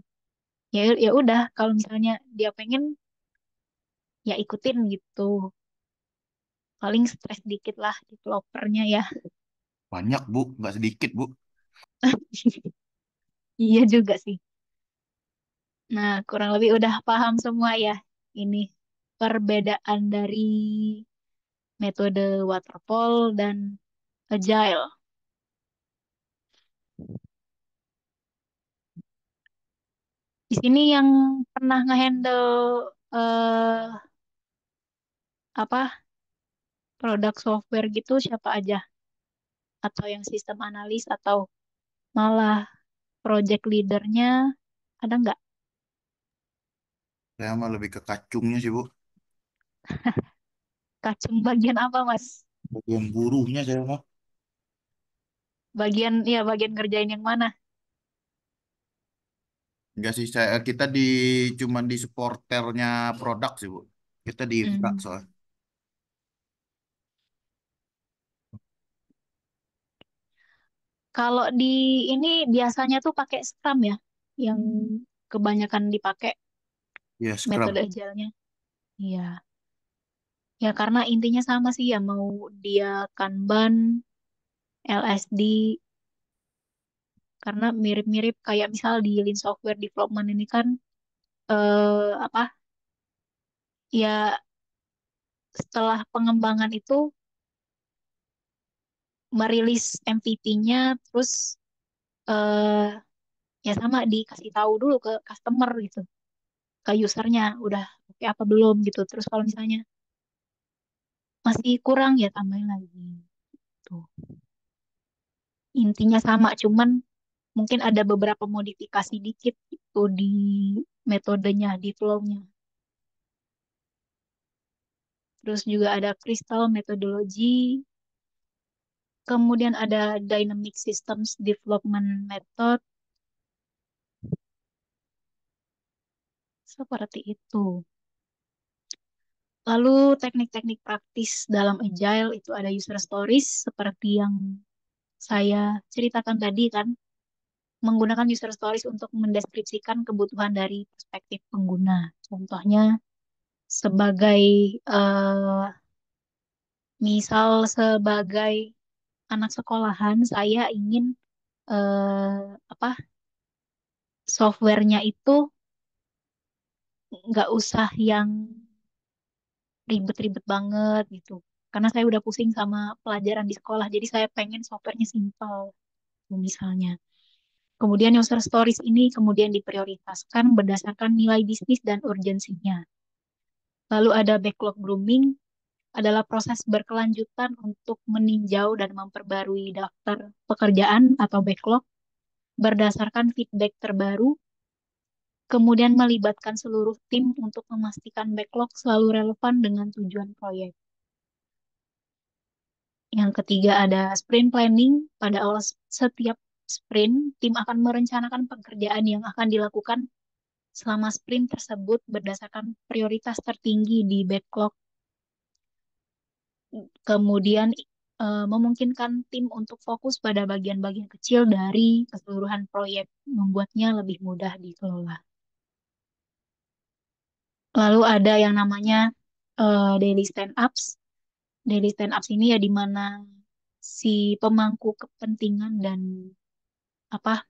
ya ya udah kalau misalnya dia pengen ya ikutin gitu paling stres dikit lah developernya ya. Banyak Bu, nggak sedikit Bu. Iya juga sih. Nah kurang lebih udah paham semua ya ini perbedaan dari metode waterfall dan agile. Di sini yang pernah ngehandle eh apa produk software gitu siapa aja? Atau yang sistem analis atau malah project leadernya ada nggak? Saya mah lebih ke kacungnya sih Bu. Kacung bagian apa, Mas? Bagian buruhnya saya mah. Bagian ya bagian ngerjain yang mana? Enggak sih, kita cuman di supporternya produk sih Bu. Kita di infra Hmm. soalnya. Kalau di ini biasanya tuh pakai Scrum ya, yang kebanyakan dipakai Ya metode Scrum. agile-nya. Iya. Ya karena intinya sama sih ya mau dia Kanban, LSD, karena mirip-mirip kayak misal di Lean Software Development ini kan apa ya, setelah pengembangan itu merilis MVP-nya, terus eh ya sama dikasih tahu dulu ke customer gitu, ke usernya udah oke apa belum gitu. Terus kalau misalnya masih kurang ya tambahin lagi. Tuh. Intinya sama, cuman mungkin ada beberapa modifikasi dikit itu di metodenya, di flow-nya. Terus juga ada crystal methodology, kemudian ada dynamic systems development method, seperti itu. Lalu teknik-teknik praktis dalam agile itu ada user stories seperti yang saya ceritakan tadi kan, menggunakan user stories untuk mendeskripsikan kebutuhan dari perspektif pengguna. Contohnya sebagai eh, misal sebagai anak sekolahan, saya ingin apa softwarenya itu nggak usah yang ribet-ribet banget gitu. Karena saya udah pusing sama pelajaran di sekolah, jadi saya pengen softwarenya simple, misalnya. Kemudian user stories ini kemudian diprioritaskan berdasarkan nilai bisnis dan urgensinya. Lalu ada backlog grooming, adalah proses berkelanjutan untuk meninjau dan memperbarui daftar pekerjaan atau backlog berdasarkan feedback terbaru, kemudian melibatkan seluruh tim untuk memastikan backlog selalu relevan dengan tujuan proyek. Yang ketiga ada sprint planning. Pada awal setiap sprint, tim akan merencanakan pekerjaan yang akan dilakukan selama sprint tersebut berdasarkan prioritas tertinggi di backlog. Kemudian memungkinkan tim untuk fokus pada bagian-bagian kecil dari keseluruhan proyek, membuatnya lebih mudah dikelola. Lalu ada yang namanya daily stand-ups. Daily stand-ups ini ya di mana si pemangku kepentingan dan apa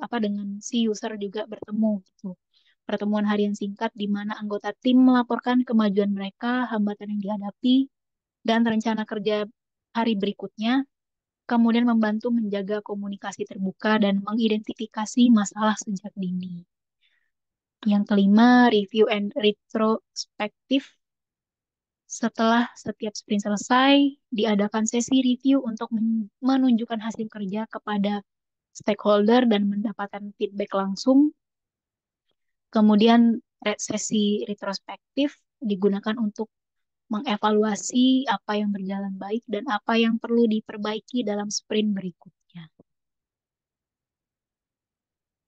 apa dengan si user juga bertemu gitu. Pertemuan harian singkat di mana anggota tim melaporkan kemajuan mereka, hambatan yang dihadapi, dan rencana kerja hari berikutnya, kemudian membantu menjaga komunikasi terbuka dan mengidentifikasi masalah sejak dini. Yang kelima, review and retrospective. Setelah setiap sprint selesai, diadakan sesi review untuk menunjukkan hasil kerja kepada stakeholder dan mendapatkan feedback langsung. Kemudian sesi retrospektif digunakan untuk mengevaluasi apa yang berjalan baik dan apa yang perlu diperbaiki dalam sprint berikutnya.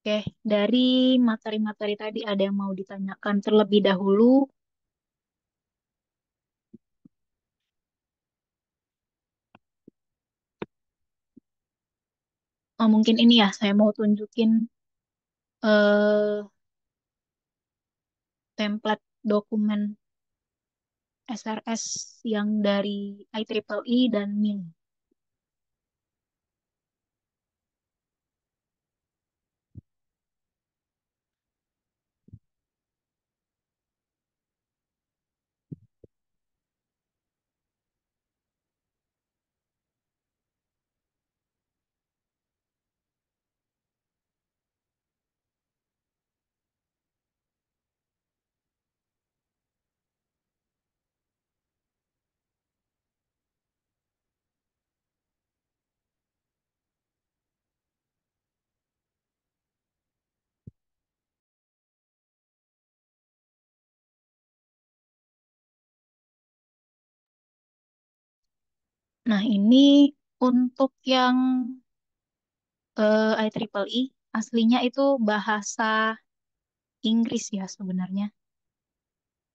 Oke, dari materi-materi tadi ada yang mau ditanyakan terlebih dahulu? Oh, mungkin ini ya, saya mau tunjukin eh, template dokumen SRS yang dari IEEE dan MIL. Nah, ini untuk yang IEEE, aslinya itu bahasa Inggris ya sebenarnya.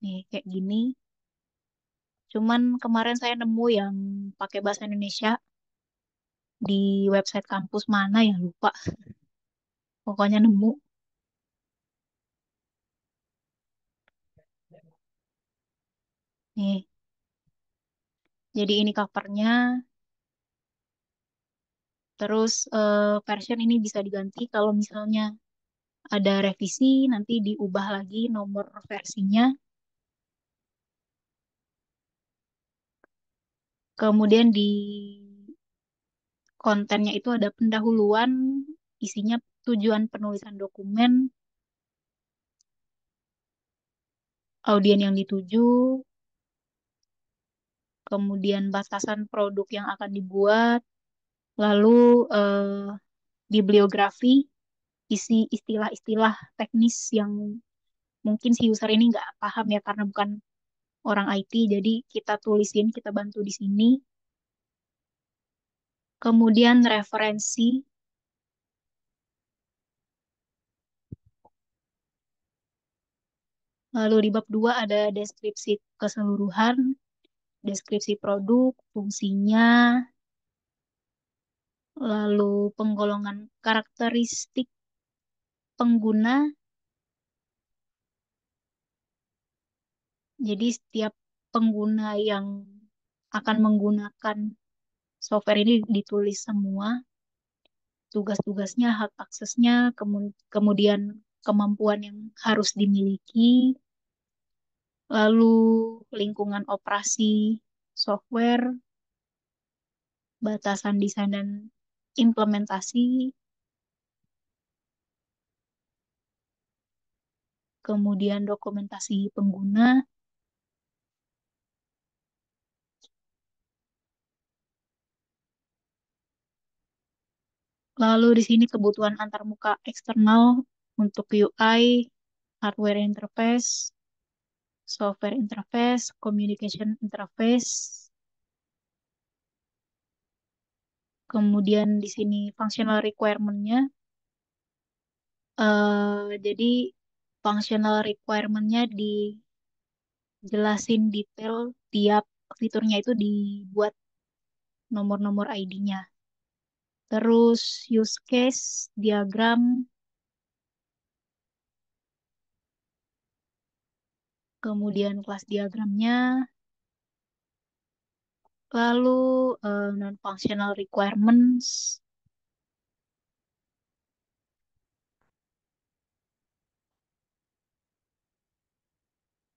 Nih, kayak gini. Cuman kemarin saya nemu yang pakai bahasa Indonesia di website kampus mana ya, lupa. Pokoknya nemu. Nih, jadi ini covernya. Terus version ini bisa diganti kalau misalnya ada revisi, nanti diubah lagi nomor versinya. Kemudian di kontennya itu ada pendahuluan, isinya tujuan penulisan dokumen, audien yang dituju, kemudian batasan produk yang akan dibuat, lalu bibliografi, isi istilah-istilah teknis yang mungkin si user ini nggak paham ya karena bukan orang IT, jadi kita tulisin, kita bantu di sini. Kemudian referensi, lalu di bab 2 ada deskripsi keseluruhan, deskripsi produk, fungsinya, lalu penggolongan karakteristik pengguna. Jadi setiap pengguna yang akan menggunakan software ini ditulis semua, tugas-tugasnya, hak aksesnya, kemudian kemampuan yang harus dimiliki, lalu lingkungan operasi software, batasan desain dan implementasi, kemudian dokumentasi pengguna, lalu di sini kebutuhan antarmuka eksternal untuk UI, hardware interface, software interface, communication interface, kemudian di sini functional requirement-nya. Jadi functional requirement-nya dijelasin detail, tiap fiturnya itu dibuat nomor-nomor ID-nya. Terus use case, diagram, kemudian kelas diagramnya, lalu non-functional requirements.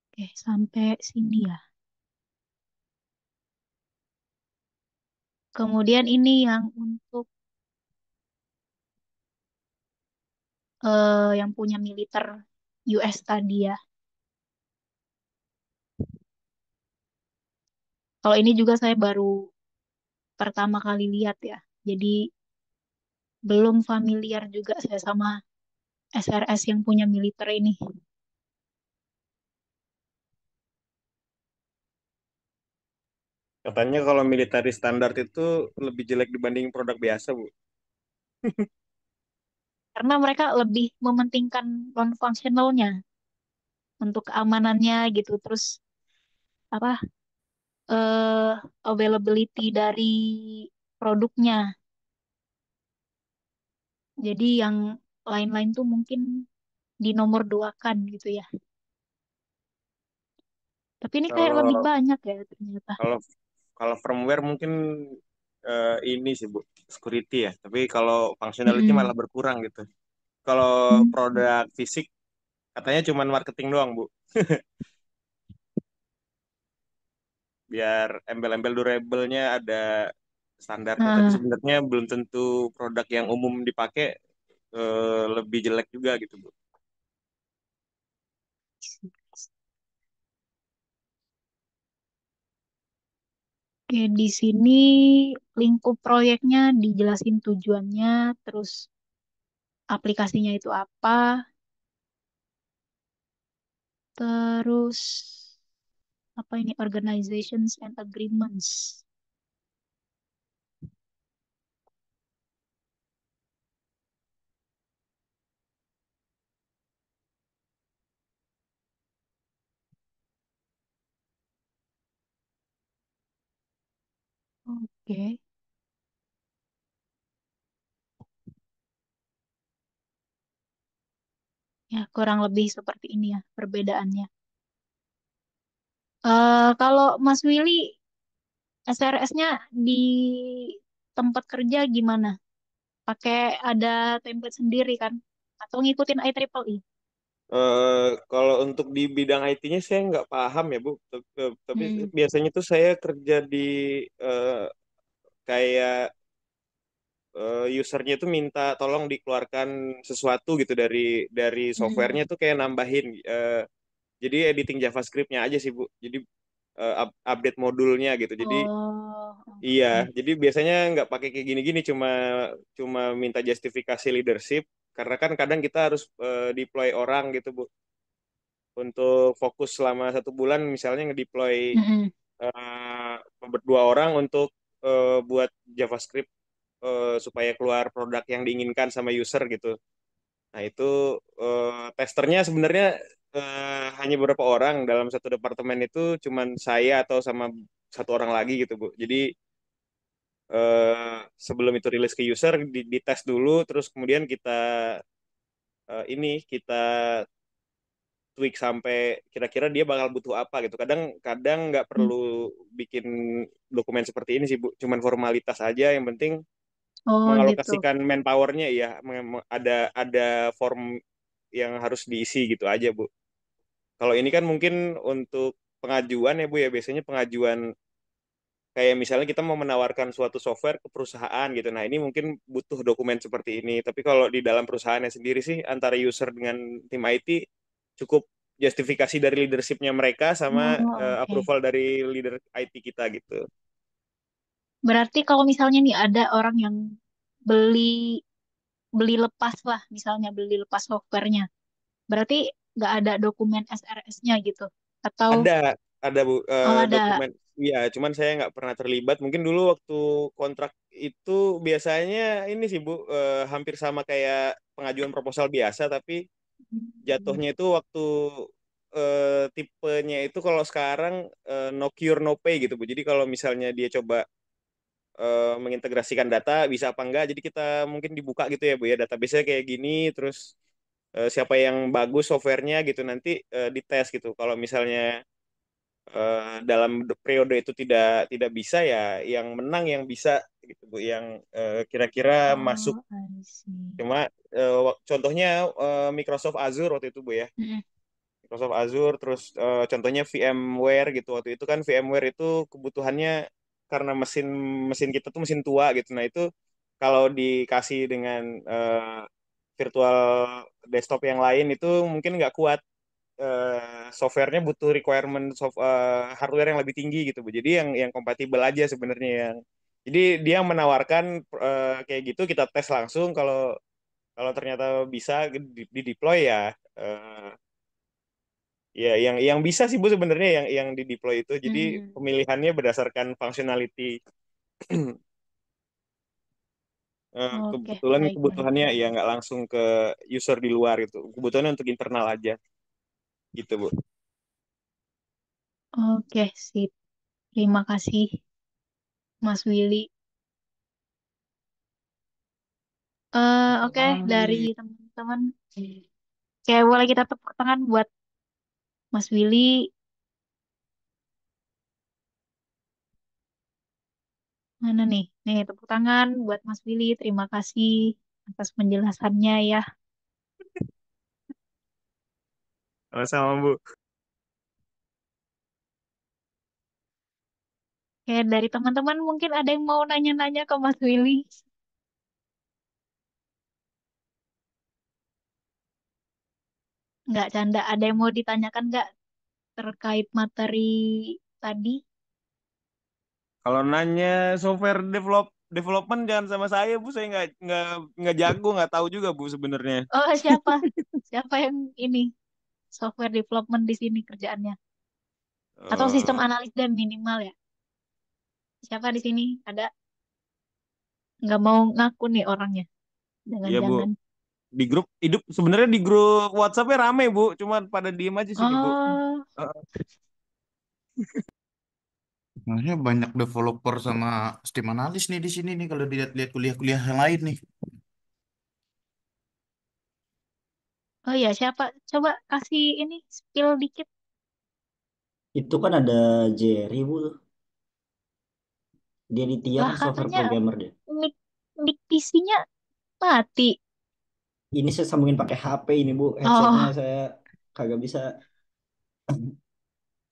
Oke, sampai sini ya. Kemudian ini yang untuk yang punya militer US tadi ya. Kalau ini juga saya baru pertama kali lihat ya. Jadi belum familiar juga saya sama SRS yang punya militer ini. Katanya kalau military standard itu lebih jelek dibanding produk biasa, Bu. Karena mereka lebih mementingkan non-functionalnya untuk keamanannya gitu. Terus apa availability dari produknya. Jadi yang lain-lain tuh mungkin di nomor dua kan gitu ya. Tapi ini kayak lebih Kalau banyak ya ternyata. kalau kalau firmware mungkin ini sih, Bu, security ya. Tapi kalau functionality Mm-mm. malah berkurang gitu. Kalau Hmm. produk fisik katanya cuma marketing doang, Bu. Biar embel-embel durable-nya ada standarnya, tapi Nah, sebenarnya belum tentu produk yang umum dipakai lebih jelek juga gitu, Bu. oke, di sini lingkup proyeknya dijelasin tujuannya, terus aplikasinya itu apa, terus apa ini organizations and agreements. Oke, ya kurang lebih seperti ini ya perbedaannya. Kalau Mas Willy SRS-nya di tempat kerja gimana? pakai ada template sendiri kan? Atau ngikutin IEEE? Kalau untuk di bidang IT-nya saya nggak paham ya Bu. Tapi Hmm. biasanya tuh saya kerja di eh, kayak usernya itu minta tolong dikeluarkan sesuatu gitu dari Hmm. softwarenya tuh kayak nambahin. Jadi editing JavaScript-nya aja sih Bu. Jadi update modulnya gitu. Jadi Oh, iya, oke. jadi biasanya nggak pakai kayak gini-gini, cuma cuma minta justifikasi leadership karena kan kadang kita harus deploy orang gitu Bu untuk fokus selama 1 bulan misalnya ngedeploy Mm-mm. berdua orang untuk buat JavaScript supaya keluar produk yang diinginkan sama user gitu. Nah itu testernya sebenarnya hanya beberapa orang dalam satu departemen itu cuman saya atau sama satu orang lagi gitu Bu. Jadi sebelum itu rilis ke user dites dulu terus kemudian kita tweak sampai kira-kira dia bakal butuh apa gitu. Kadang nggak perlu bikin dokumen seperti ini sih Bu, cuman formalitas aja. Yang penting Oh, gitu. mengalokasikan manpowernya ya, ada form yang harus diisi gitu aja Bu. Kalau ini kan mungkin untuk pengajuan ya Bu ya, biasanya pengajuan kayak misalnya kita mau menawarkan suatu software ke perusahaan gitu. Nah, ini mungkin butuh dokumen seperti ini. Tapi kalau di dalam perusahaannya sendiri sih antara user dengan tim IT cukup justifikasi dari leadershipnya mereka sama Oh, oke. approval dari leader IT kita gitu. Berarti kalau misalnya nih ada orang yang beli beli lepas lah, misalnya beli lepas softwarenya, berarti nggak ada dokumen SRS-nya gitu? Atau Ada ada Bu oh ada? dokumen. Iya, cuman saya nggak pernah terlibat. Mungkin dulu waktu kontrak itu biasanya ini sih Bu hampir sama kayak pengajuan proposal biasa, tapi jatuhnya itu waktu tipenya itu kalau sekarang no cure no pay gitu Bu. Jadi kalau misalnya dia coba mengintegrasikan data bisa apa enggak, jadi kita mungkin dibuka gitu ya Bu ya, database-nya kayak gini, terus siapa yang bagus softwarenya gitu nanti dites gitu. Kalau misalnya dalam periode itu tidak tidak bisa ya yang menang yang bisa gitu Bu, yang kira-kira masuk. Oh, I see. Cuma contohnya Microsoft Azure waktu itu Bu ya. Mm-mm. Microsoft Azure, terus contohnya VMware gitu. Waktu itu kan VMware itu kebutuhannya karena mesin mesin kita tuh mesin tua gitu. Nah itu kalau dikasih dengan virtual desktop yang lain itu mungkin nggak kuat. Softwarenya butuh requirement hardware yang lebih tinggi gitu Bu. Jadi yang kompatibel aja sebenarnya yang. Jadi dia menawarkan kayak gitu kita tes langsung kalau kalau ternyata bisa di deploy ya eh, ya, yang bisa sih Bu sebenarnya yang di deploy itu. Jadi Mm-mm. pemilihannya berdasarkan functionality. Oke, Kebetulan baik, baik. kebutuhannya ya nggak langsung ke user di luar itu. Kebutuhannya untuk internal aja gitu Bu. Oke, sip. Terima kasih, Mas Willy. Oke, dari teman-teman. Kayak boleh kita tepuk tangan buat Mas Willy. Mana nih? Nih, tepuk tangan buat Mas Willy. Terima kasih atas penjelasannya ya. Sama-sama Bu. Kayak dari teman-teman mungkin ada yang mau nanya-nanya ke Mas Willy. Nggak canda, ada yang mau ditanyakan nggak terkait materi tadi? Kalau nanya software development jangan sama saya Bu, saya nggak jago, nggak tahu juga Bu sebenarnya. Oh, siapa? Siapa yang ini? Software development di sini kerjaannya? Atau sistem Eh, analis dan minimal ya? Siapa di sini? Ada nggak mau ngaku nih orangnya? ya Bu, Jangan-jangan. di grup hidup sebenarnya di grup WhatsApp-nya rame Bu, cuma pada diem aja sini Bu. Oh, Eh, Sebenarnya banyak developer sama Steam analis nih di sini nih kalau dilihat-lihat kuliah-kuliah yang lain nih. oh ya siapa? Coba kasih ini spill dikit. Itu kan ada Jerry bu tuh. Dia di TIA Lah kan software katanya programmer dia. mic mic PC-nya Mati. Ini saya sambungin pakai HP ini Bu, headsetnya Oh, saya kagak bisa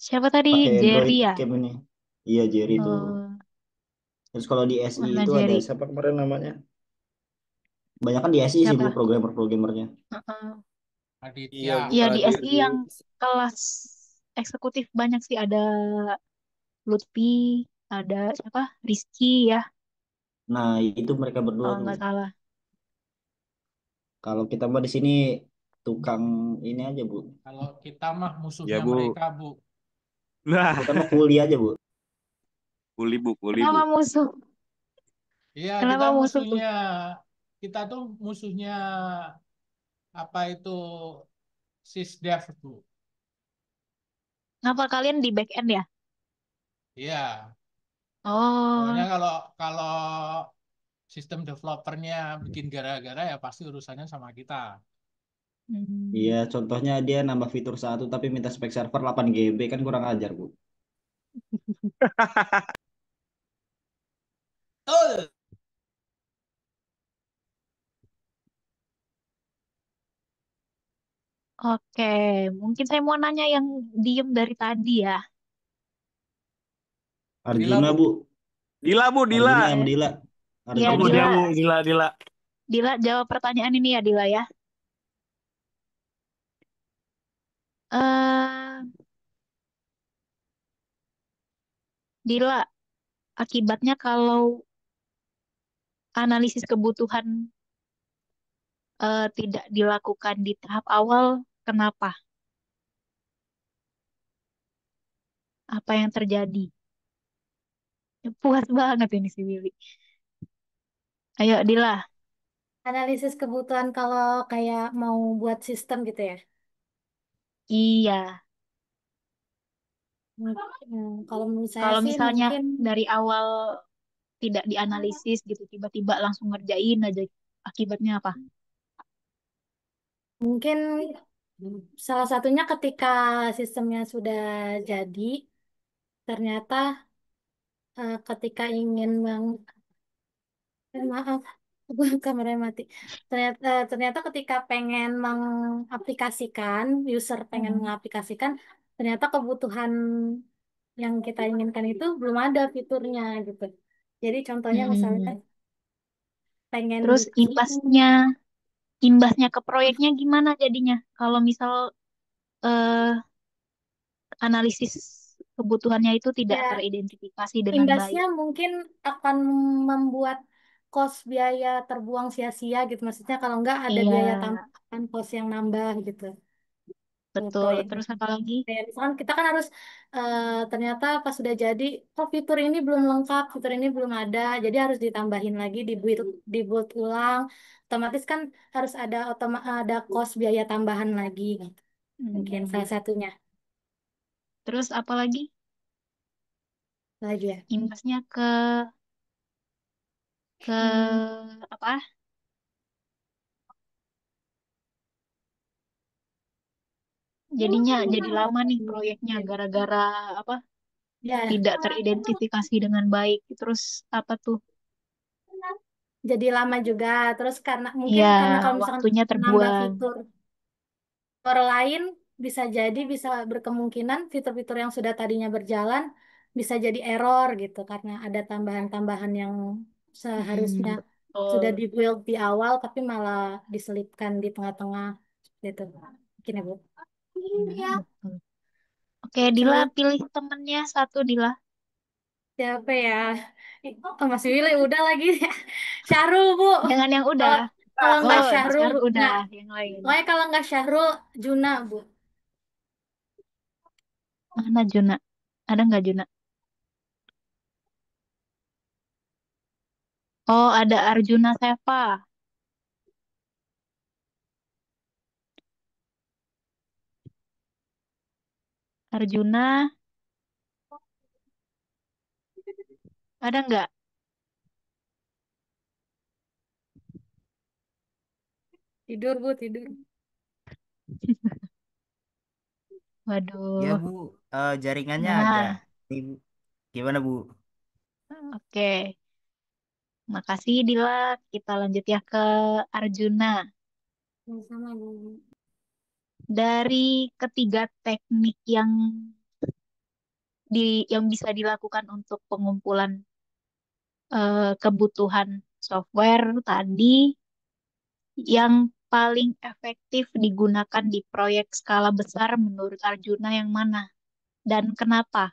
siapa tadi? pakai Android Jerry ya? cam ini. Iya Jerry itu. Terus kalau di SI Mana itu ada Jerry? siapa kemarin namanya? Banyak kan di SI sih Bu Siapa? programmer-programmernya. Heeh. Iya Bu, Ya di di SI yang kelas eksekutif banyak sih, ada Lutfi, ada siapa? Rizky ya, Nah itu mereka berdua kalau tuh. nggak salah. Kalau kita mah di sini tukang ini aja Bu. Kalau kita mah ya musuhnya Bu. mereka, Bu. Nah, Kita mah kuli aja Bu. kuli Bu. Kenapa musuh? Iya, kita Kenapa musuh tuh? musuhnya. Kita tuh musuhnya apa itu sysdev, Bu. Kenapa kalian di back end ya? Iya. Pokoknya Oh, kalau kalau sistem developernya bikin gara-gara ya pasti urusannya sama kita. Iya, hmm. contohnya dia nambah fitur satu tapi minta spek server 8 GB kan kurang ajar Bu. Betul. Oke, mungkin saya mau nanya yang diem dari tadi ya. Dila, Arjuna Bu. Bu, Dila Bu, Dila. Arjuna sama Dila. Ya, Oh, Arjuna. dia Dila, Bu, gila, gila. Dila jawab pertanyaan ini ya, Dila ya. eh Dila, akibatnya kalau analisis kebutuhan tidak dilakukan di tahap awal, kenapa? Apa yang terjadi? Puas banget ini si Willy. Ayo, Dila. Analisis kebutuhan kalau kayak mau buat sistem gitu ya. Iya, Kalau menurut saya kalau sih misalnya mungkin dari awal tidak dianalisis gitu, tiba-tiba langsung ngerjain aja, akibatnya apa? mungkin salah satunya ketika sistemnya sudah jadi, ternyata ketika ingin maaf, kameranya mati. Ternyata ketika pengen mengaplikasikan, user pengen Hmm. mengaplikasikan, ternyata kebutuhan yang kita inginkan itu belum ada fiturnya gitu. Jadi contohnya misalnya Hmm. pengen Terus bikin imbasnya ke proyeknya gimana jadinya? Kalau misal eh, analisis kebutuhannya itu tidak ya teridentifikasi dengan imbasnya baik. mungkin akan membuat kos biaya terbuang sia-sia gitu. Maksudnya kalau nggak ada Iya, biaya tambahan kos yang nambah gitu ke betul. proyeknya. Terus apa lagi? Kayak misalkan kita kan harus ternyata pas sudah jadi, oh fitur ini belum lengkap, fitur ini belum ada, jadi harus ditambahin lagi, dibuat ulang. Otomatis kan harus ada kos biaya tambahan lagi gitu. Mungkin Hmm. salah satunya Terus apa lagi? lagi ya. Imbasnya ke Hmm. apa? Jadinya jadi lama nih proyeknya gara-gara apa? Ya, Tidak teridentifikasi dengan baik. Terus apa tuh? jadi lama juga. Terus karena mungkin Iya, karena kalau misalkan waktunya nambah terbuang. fitur lain bisa jadi bisa berkemungkinan fitur-fitur yang sudah tadinya berjalan bisa jadi error gitu karena ada tambahan-tambahan yang seharusnya sudah Betul. di-build di awal tapi malah diselipkan di tengah-tengah gitu. Mungkin ya, Bu. Betul. Oke, Dila Sama pilih temennya satu, Dila. siapa ya? Oh, Mas Willy udah lagi. Syahrul, Bu. Jangan yang udah. Kalau kalau nggak Oh, Syahrul, Syahrul udah. nggak. Yang lain. Pokoknya kalau nggak Syahrul, Juna, Bu. Mana Juna? Ada nggak Juna? Oh, ada Arjuna Seva. Arjuna, ada nggak? Tidur, Bu, tidur. Ya Waduh. Bu, jaringannya agak Nah, ini, Bu. Gimana Bu? oke. Makasih Dila. Kita lanjut ya ke Arjuna. Sama Bu. Dari ketiga teknik yang bisa dilakukan untuk pengumpulan kebutuhan software tadi, yang paling efektif digunakan di proyek skala besar menurut Arjuna yang mana dan kenapa?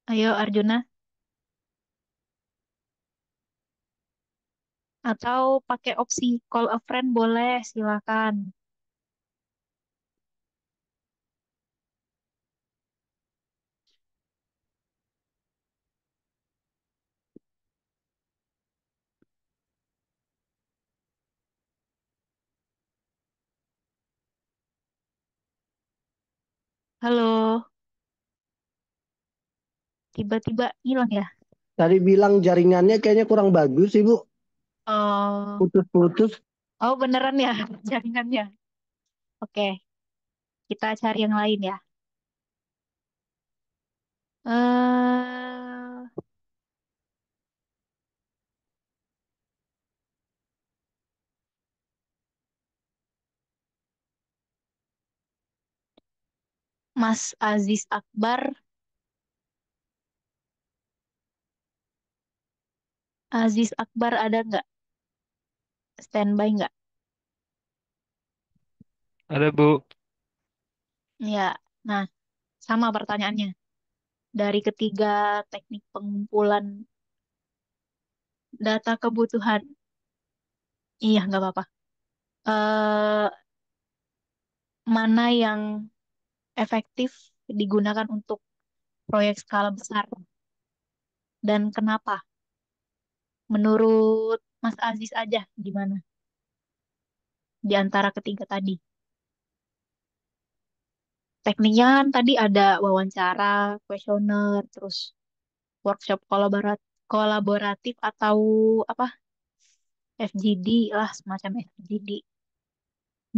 Ayo Arjuna. Atau pakai opsi call a friend boleh, silakan. Halo, tiba-tiba hilang ya? Tadi bilang jaringannya kayaknya kurang bagus, Ibu. Oh, Putus-putus. oh beneran ya jaringannya. Oke, kita cari yang lain ya. eh Mas Aziz Akbar, Aziz Akbar ada nggak? Standby nggak? Ada Bu. Ya, nah sama pertanyaannya. Dari ketiga teknik pengumpulan data kebutuhan, iya nggak apa-apa. eh Mana yang efektif digunakan untuk proyek skala besar dan kenapa? Menurut Mas Aziz aja gimana di antara ketiga tadi? Tekniknya kan tadi ada wawancara, kuesioner, terus workshop kolaboratif atau apa FGD lah semacam FGD.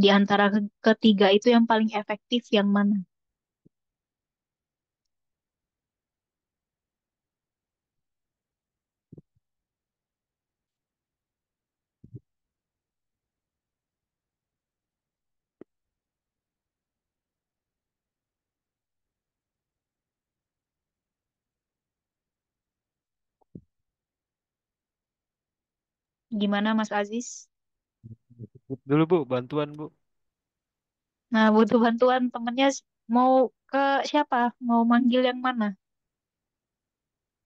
Di antara ketiga itu yang paling efektif yang mana? Gimana Mas Aziz? Dulu Bu, bantuan Bu. Nah, butuh bantuan temennya mau ke siapa? Mau manggil yang mana?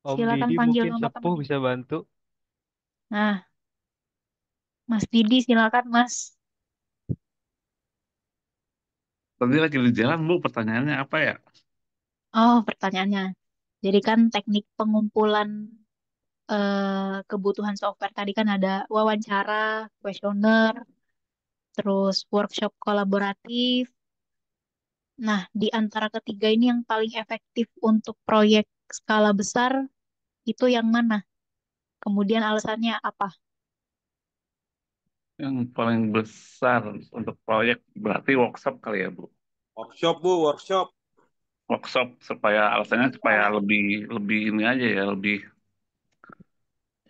Om Silakan Didi panggil mungkin nama sepuh temennya. bisa bantu. Nah, Mas Didi silakan Mas. Tadi lagi di jalan, Bu. Pertanyaannya apa ya? Oh, pertanyaannya. Jadi kan teknik pengumpulan kebutuhan software tadi kan ada wawancara, kuesioner, terus workshop kolaboratif. Nah, di antara ketiga ini yang paling efektif untuk proyek skala besar itu yang mana? Kemudian alasannya apa? Yang paling besar untuk proyek berarti workshop kali ya, Bu. Workshop Bu, workshop. Workshop supaya alasannya supaya lebih lebih ini aja ya, lebih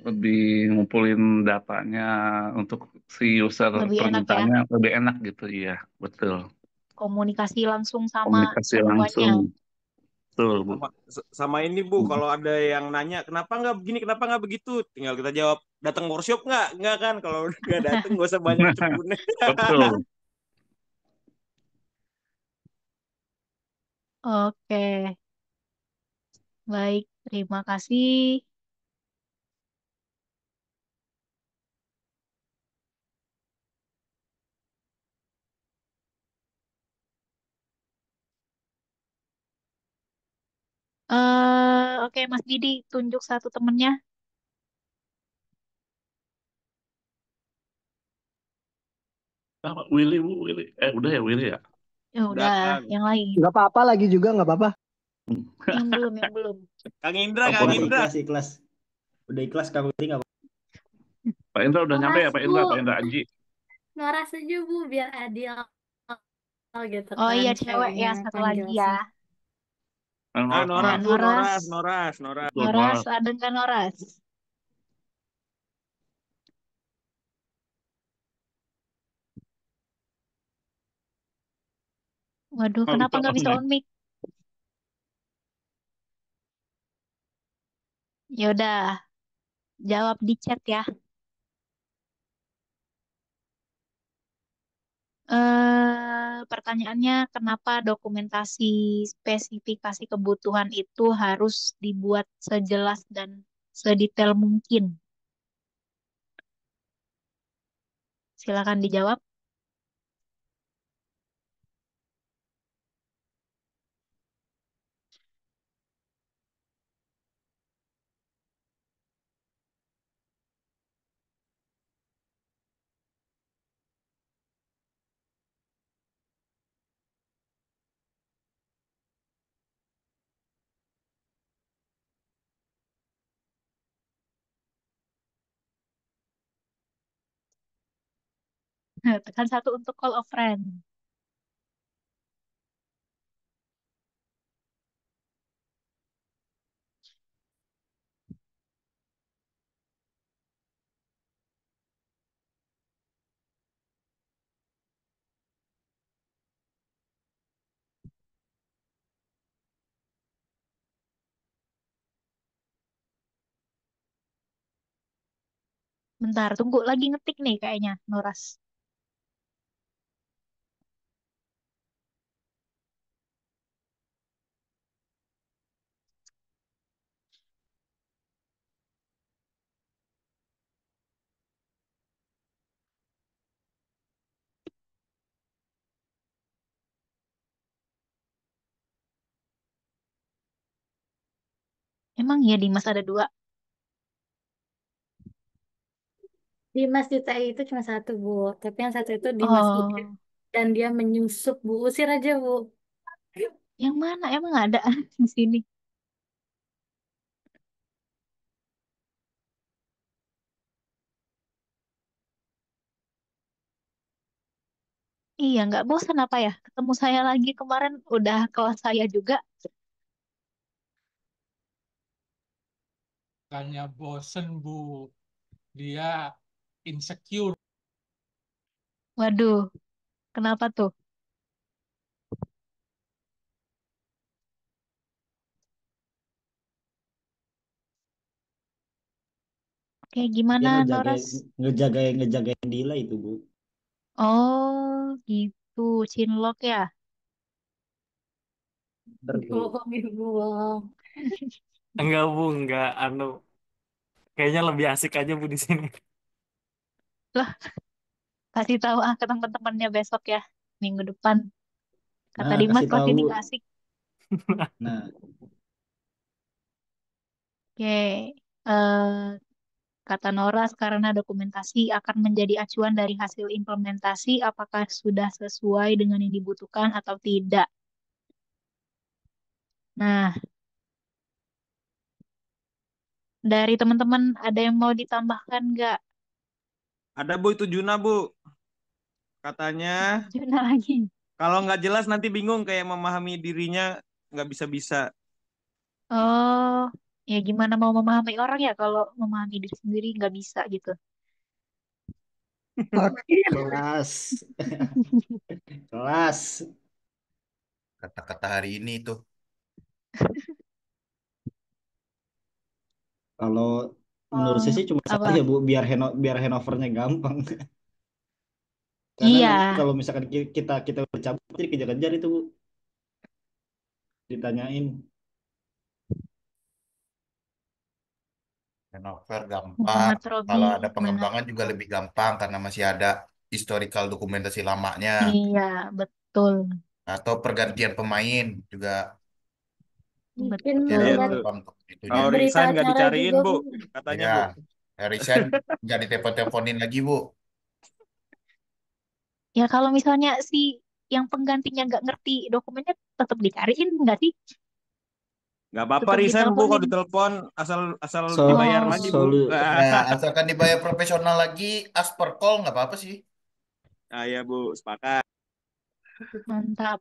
lebih ngumpulin datanya untuk si user Lebih enak ya, permintanya lebih enak gitu, iya, betul. komunikasi langsung sama Komunikasi semuanya. langsung, betul, Bu. Sama ini Bu, kalau ada yang nanya kenapa nggak begini, kenapa nggak begitu, tinggal kita jawab datang workshop nggak kan, kalau nggak datang nggak usah banyak cebunnya. Betul. Oke, baik, terima kasih. Oke, Mas Didi, tunjuk satu temennya. Willy, Bu, Willy. Udah ya Willy ya? Ya Udah udah, Kang. yang lain. Nggak apa-apa lagi juga, nggak apa-apa. Yang belum, yang belum. Kang Indra, Ampun, Kang Bu. Indra. Ikhlas, ikhlas. Udah ikhlas Kang Willy nggak apa-apa. Pak Indra udah nyampe Noras, ya Pak Indra, Pak Bu. Indra Aji. Noras aja, Bu, biar adil gitu Oh kan iya cewek ceweknya ya, satu lagi ya. penjelasan. Ah, Noras Nah, mana? Noras, Bu, Noras. Noras, Noras, Noras. Tuh, Noras, Noras. ada nggak Noras? Waduh, Nggak kenapa bisa nggak on bisa mic. on mic? Ya udah, jawab di chat ya. Pertanyaannya, kenapa dokumentasi spesifikasi kebutuhan itu harus dibuat sejelas dan sedetail mungkin? Silakan dijawab. Tekan satu untuk call a friend. Bentar, tunggu lagi ngetik nih kayaknya, Noras. Emang ya Dimas ada dua? Dimas di TI itu cuma satu, Bu. Tapi yang satu itu Dimas Udin. Oh, Dan dia menyusup, Bu. Usir aja, Bu. yang mana? Emang ada di sini? Iya, nggak bosan apa ya? Ketemu saya lagi kemarin udah kelas saya juga. Bukannya bosen, Bu. Dia insecure. Waduh, kenapa tuh? Kayak Dia gimana, ngejagain Noras? ngejagain ngejagain Dila itu, Bu. Oh, gitu. Cinlok ya? Bener, Bu. Bohongin, Bu. Bohong. Enggak Bu, enggak anu. Kayaknya lebih asik aja Bu di sini. Lah, kasih tahu ke teman-temannya besok ya, minggu depan. Kata Nah, Dimas kasih kelas tahu. ini gak asik. Nah, Oke, kata Noras, karena dokumentasi akan menjadi acuan dari hasil implementasi, apakah sudah sesuai dengan yang dibutuhkan atau tidak. Nah, dari teman-teman ada yang mau ditambahkan nggak? Ada Bu itu Juna, Bu. Katanya Juna lagi. kalau nggak jelas nanti bingung kayak memahami dirinya nggak bisa-bisa. Oh, ya gimana mau memahami orang ya kalau memahami diri sendiri nggak bisa gitu. Oke. kelas. Kelas. Kata-kata hari ini tuh. Kalau menurut Oh, saya sih cuma satu apa? ya, Bu, biar handovernya gampang. Karena Iya, nanti kalau misalkan kita kita udah cabut jadi kejar-kejar itu, Bu, ditanyain. Handover gampang. Muhammad Robi, Kalau ada benar. pengembangan juga lebih gampang karena masih ada historical dokumentasi lamanya. Iya, betul, Atau pergantian pemain juga Mungkin masih ada Iya betul. ngeliat, tuh. beberapa untuk itunya. Kalau ngeliat berita resign nggak acara dicariin, juga, Bu, Bu. katanya, Ya, Bu. Harrison nggak ditelepon-teleponin lagi, Bu. Ya kalau misalnya si yang penggantinya nggak ngerti dokumennya tetap dicariin nggak sih? Nggak apa-apa Tetap resign Bu kalau diteleponin. ditelepon asal asal So, dibayar Oh, lagi Bu. solu Ya, asalkan dibayar profesional lagi, as per call nggak apa-apa sih. Ah ya Bu, sepakat. mantap.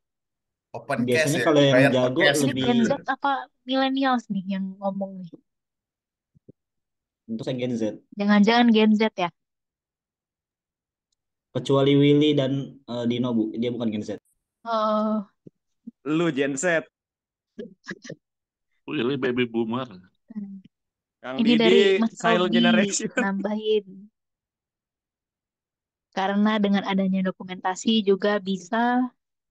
Open cash biasanya ya, kalau yang bayar per jago cash Ini gitu. lebih Gen Z apa millennials nih yang ngomong nih? untuk saya Gen Z. Jangan-jangan Gen Z ya? Kecuali Willy dan Dino Bu, dia bukan Gen Z. Oh, Lu Gen Z, Willy baby boomer. Kang ini Didi dari Mas silent Robi generation. nambahin. Karena dengan adanya dokumentasi juga bisa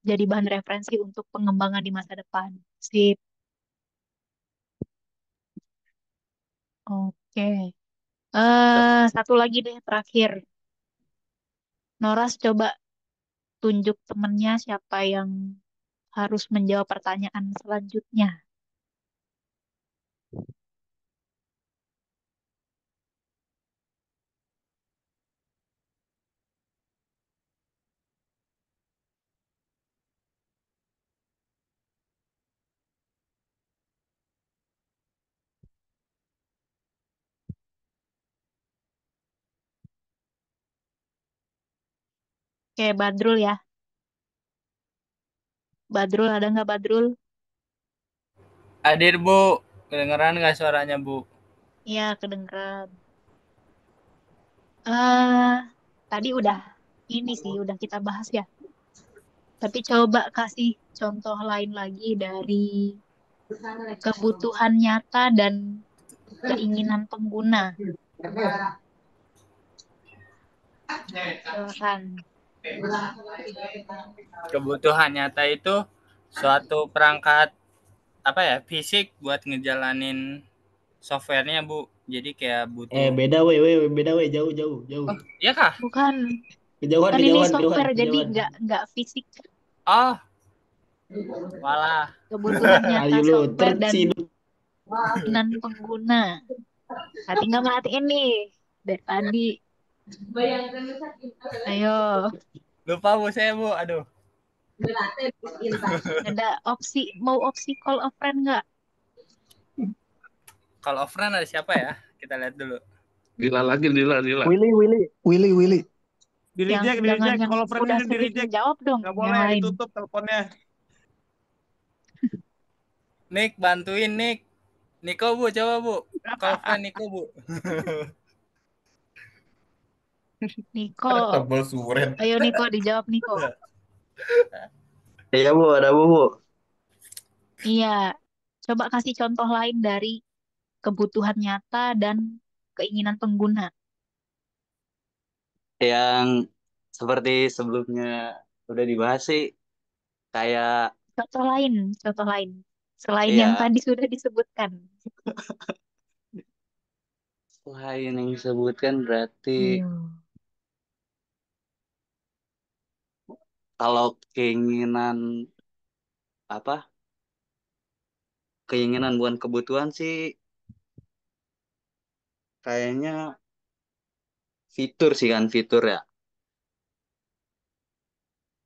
jadi bahan referensi untuk pengembangan di masa depan. Sip. Oke. Satu lagi deh terakhir. Noras coba tunjuk temennya siapa yang harus menjawab pertanyaan selanjutnya. Oke, Badrul ya. Badrul ada nggak Badrul? Hadir Bu, kedengeran nggak suaranya Bu? Iya, kedengeran. eh Tadi udah ini sih, udah kita bahas ya. Tapi coba kasih contoh lain lagi dari kebutuhan nyata dan keinginan pengguna. Silakan. Kebutuhan nyata itu suatu perangkat apa ya fisik buat ngejalanin softwarenya Bu. Jadi kayak butuh. Beda jauh jauh. Oh iya kah? Bukan, Kejauhan kan ini kejauhan kejauhan software jadi kejauhan. nggak fisik. Oh walah. Kebutuhan nyata Ayo lu software dan terciduk. keinginan pengguna. Nah, tinggal matiin nih dari tadi. Ayo, Lupa Bu saya Bu. Aduh. ada opsi call a friend nggak? Kalau offline ada siapa ya? Kita lihat dulu. Dila lagi, Dila. Willy. Di Yang reject, jangan yang Kalau friend udah ini di sering reject. jawab dong, Nggak yang boleh lain. ditutup teleponnya. Nick bantuin Nick. Niko Bu coba Bu. Call friend Niko Bu. Niko, Tebel suren. ayo Niko dijawab Niko. Iya Bu, ada Bu. Iya, coba kasih contoh lain dari kebutuhan nyata dan keinginan pengguna. Yang seperti sebelumnya udah dibahas sih, kayak Contoh lain. Selain yang ya tadi sudah disebutkan. selain yang disebutkan berarti Ayo. kalau keinginan apa? Keinginan bukan kebutuhan sih, kayaknya fitur sih kan fitur ya.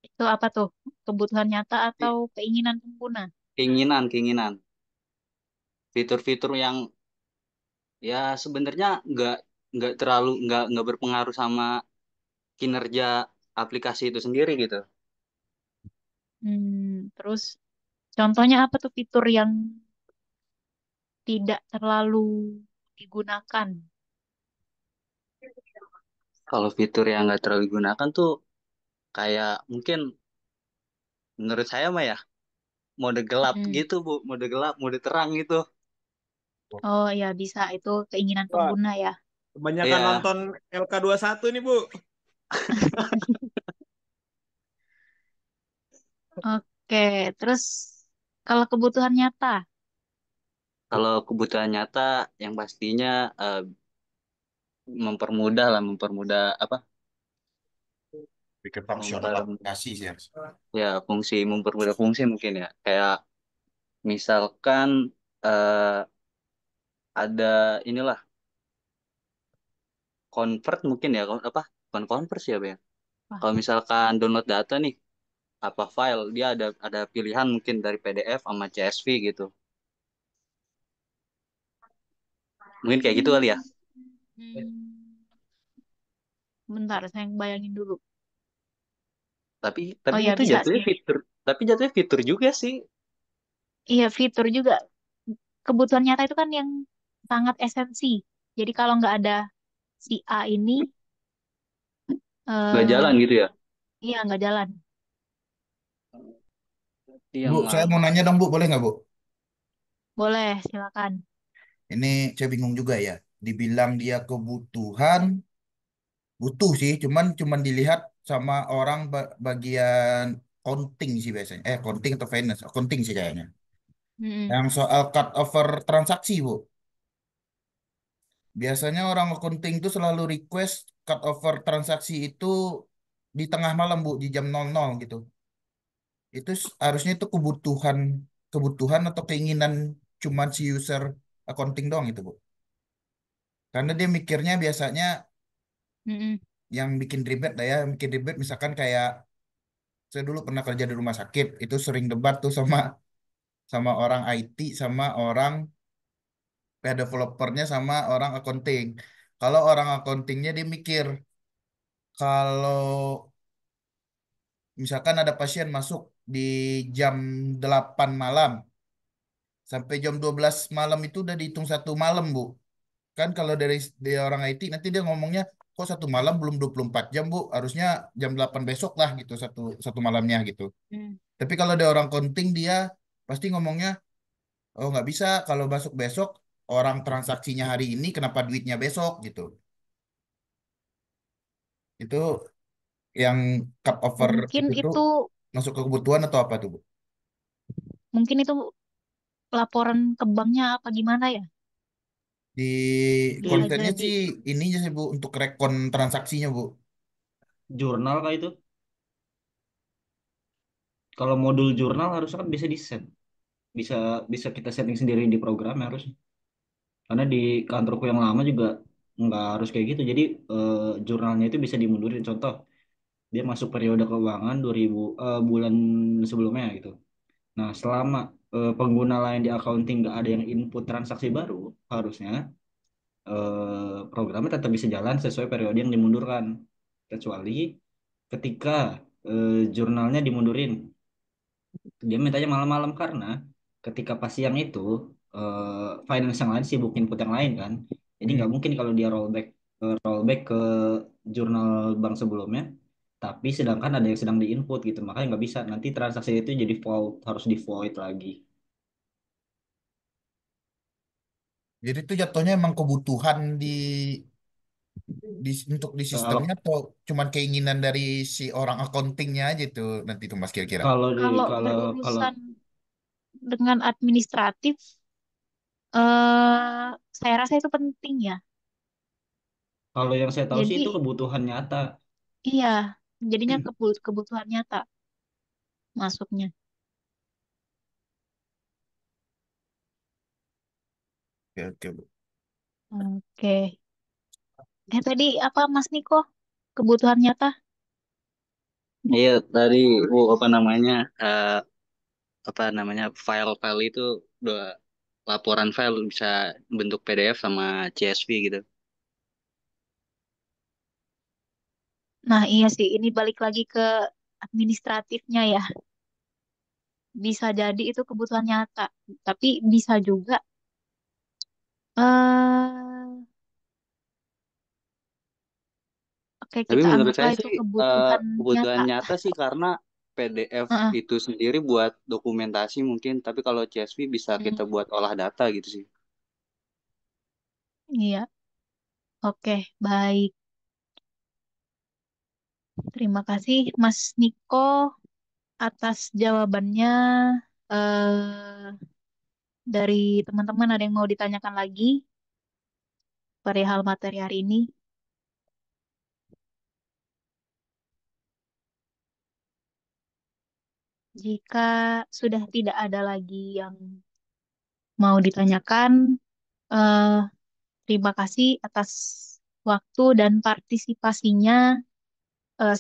Itu apa tuh? Kebutuhan nyata atau Fi- keinginan pengguna? Keinginan. Fitur-fitur yang ya sebenarnya nggak berpengaruh sama kinerja aplikasi itu sendiri gitu. Terus contohnya apa tuh fitur yang tidak terlalu digunakan? Kalau fitur yang nggak terlalu digunakan tuh kayak mungkin menurut saya mah ya mode gelap Hmm. gitu Bu, mode gelap, mode terang gitu. Oh ya bisa, itu keinginan Wah, pengguna ya. kebanyakan Iya, nonton LK21 nih Bu. Oke, terus kalau kebutuhan nyata, kalau kebutuhan nyata yang pastinya eh, mempermudah apa? Bikin fungsional Memper aplikasi sih harus. ya mempermudah fungsi mungkin ya. Kayak misalkan eh, ada inilah convert mungkin ya, apa? Bukan convert sih ya, Bang. wah, Kalau misalkan download data nih, apa file dia ada pilihan mungkin dari PDF sama CSV gitu. Mungkin kayak gitu kali ya. Hmm, bentar, saya bayangin dulu. Tapi Oh tapi ya, itu bisa jatuhnya sih. fitur. Tapi jatuhnya fitur juga sih. Iya, fitur juga. Kebutuhan nyata itu kan yang sangat esensi. Jadi kalau nggak ada si A ini, Nggak jalan eh gitu ya. iya nggak jalan. Iya Bu, saya mau malah. nanya dong, Bu, boleh nggak, Bu? Boleh, silakan. Ini saya bingung juga ya. Dibilang dia kebutuhan, butuh sih, cuman dilihat sama orang bagian counting sih biasanya. Counting atau finance? Counting sih kayaknya. Mm-mm. Yang soal cut over transaksi, Bu. Biasanya orang accounting itu selalu request cut over transaksi itu di tengah malam, Bu, di jam 00 gitu. Itu harusnya itu kebutuhan kebutuhan atau keinginan cuman si user accounting doang itu, Bu. Karena dia mikirnya biasanya Mm-mm. yang bikin ribet lah ya, bikin ribet misalkan kayak saya dulu pernah kerja di rumah sakit, itu sering debat tuh sama sama orang IT, sama orang developernya, sama orang accounting. Kalau orang accountingnya dia mikir kalau misalkan ada pasien masuk di jam 8 malam sampai jam 12 malam itu udah dihitung satu malam, Bu. Kan kalau dari orang IT nanti dia ngomongnya kok satu malam belum 24 jam, Bu. Harusnya jam 8 besok lah gitu satu satu malamnya gitu. Mm. Tapi kalau ada orang konting dia pasti ngomongnya, oh nggak bisa kalau masuk besok, orang transaksinya hari ini kenapa duitnya besok gitu. Itu yang cut over Mungkin itu tuh itu, masuk ke kebutuhan atau apa tuh, Bu? mungkin itu laporan ke banknya apa gimana ya? Di Bisa kontennya jadi. sih ininya sih, Bu, untuk rekon transaksinya, Bu. Jurnal kah itu? Kalau modul jurnal harusnya kan bisa di set, bisa bisa kita setting sendiri di program harus. Karena di kantorku yang lama juga nggak harus kayak gitu. Jadi jurnalnya itu bisa dimundurin. Contoh, dia masuk periode keuangan 2000 bulan sebelumnya gitu. Nah, selama pengguna lain di accounting nggak ada yang input transaksi baru, harusnya programnya tetap bisa jalan sesuai periode yang dimundurkan. Kecuali ketika jurnalnya dimundurin, dia mintanya malam-malam karena ketika pas siang itu finance yang lain sibuk input yang lain kan. Jadi nggak Hmm. mungkin kalau dia rollback ke jurnal bank sebelumnya, tapi sedangkan ada yang sedang diinput gitu, makanya nggak bisa. Nanti transaksi itu jadi fault, harus di void lagi. Jadi itu jatuhnya emang kebutuhan untuk di Kalau sistemnya atau cuman keinginan dari si orang accountingnya aja tuh nanti tuh Mas kira-kira. kalau di Kalau kalau kalau berurusan dengan administratif, saya rasa itu penting ya. kalau yang saya tahu sih itu Jadi kebutuhan nyata. iya, jadinya kebutuhan nyata masuknya. Oke, oke, Bu. Oke. Tadi apa Mas Niko? Kebutuhan nyata? Iya tadi apa namanya eh, apa namanya file-file itu udah laporan file bisa bentuk PDF sama CSV gitu. Nah, iya sih, ini balik lagi ke administratifnya ya. Bisa jadi itu kebutuhan nyata, tapi bisa juga eh oke Tapi kita menurut anggaplah saya itu sih kebutuhan kebutuhan nyata. nyata sih karena PDF Heeh, itu sendiri buat dokumentasi mungkin, tapi kalau CSV bisa kita mm, buat olah data gitu sih. iya, oke, baik. Terima kasih Mas Niko atas jawabannya. Eh dari teman-teman ada yang mau ditanyakan lagi perihal materi hari ini? Jika sudah tidak ada lagi yang mau ditanyakan, eh, terima kasih atas waktu dan partisipasinya.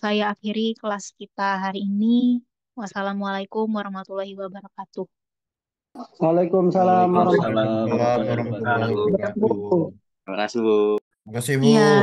Saya akhiri kelas kita hari ini. Wassalamualaikum warahmatullahi wabarakatuh. Waalaikumsalam warahmatullahi Waalaikumsalam Waalaikumsalam warahmatullahi warahmatullahi wabarakatuh. wabarakatuh. wabarakatuh. Terima kasih Bu. Terima kasih, Bu. Iya.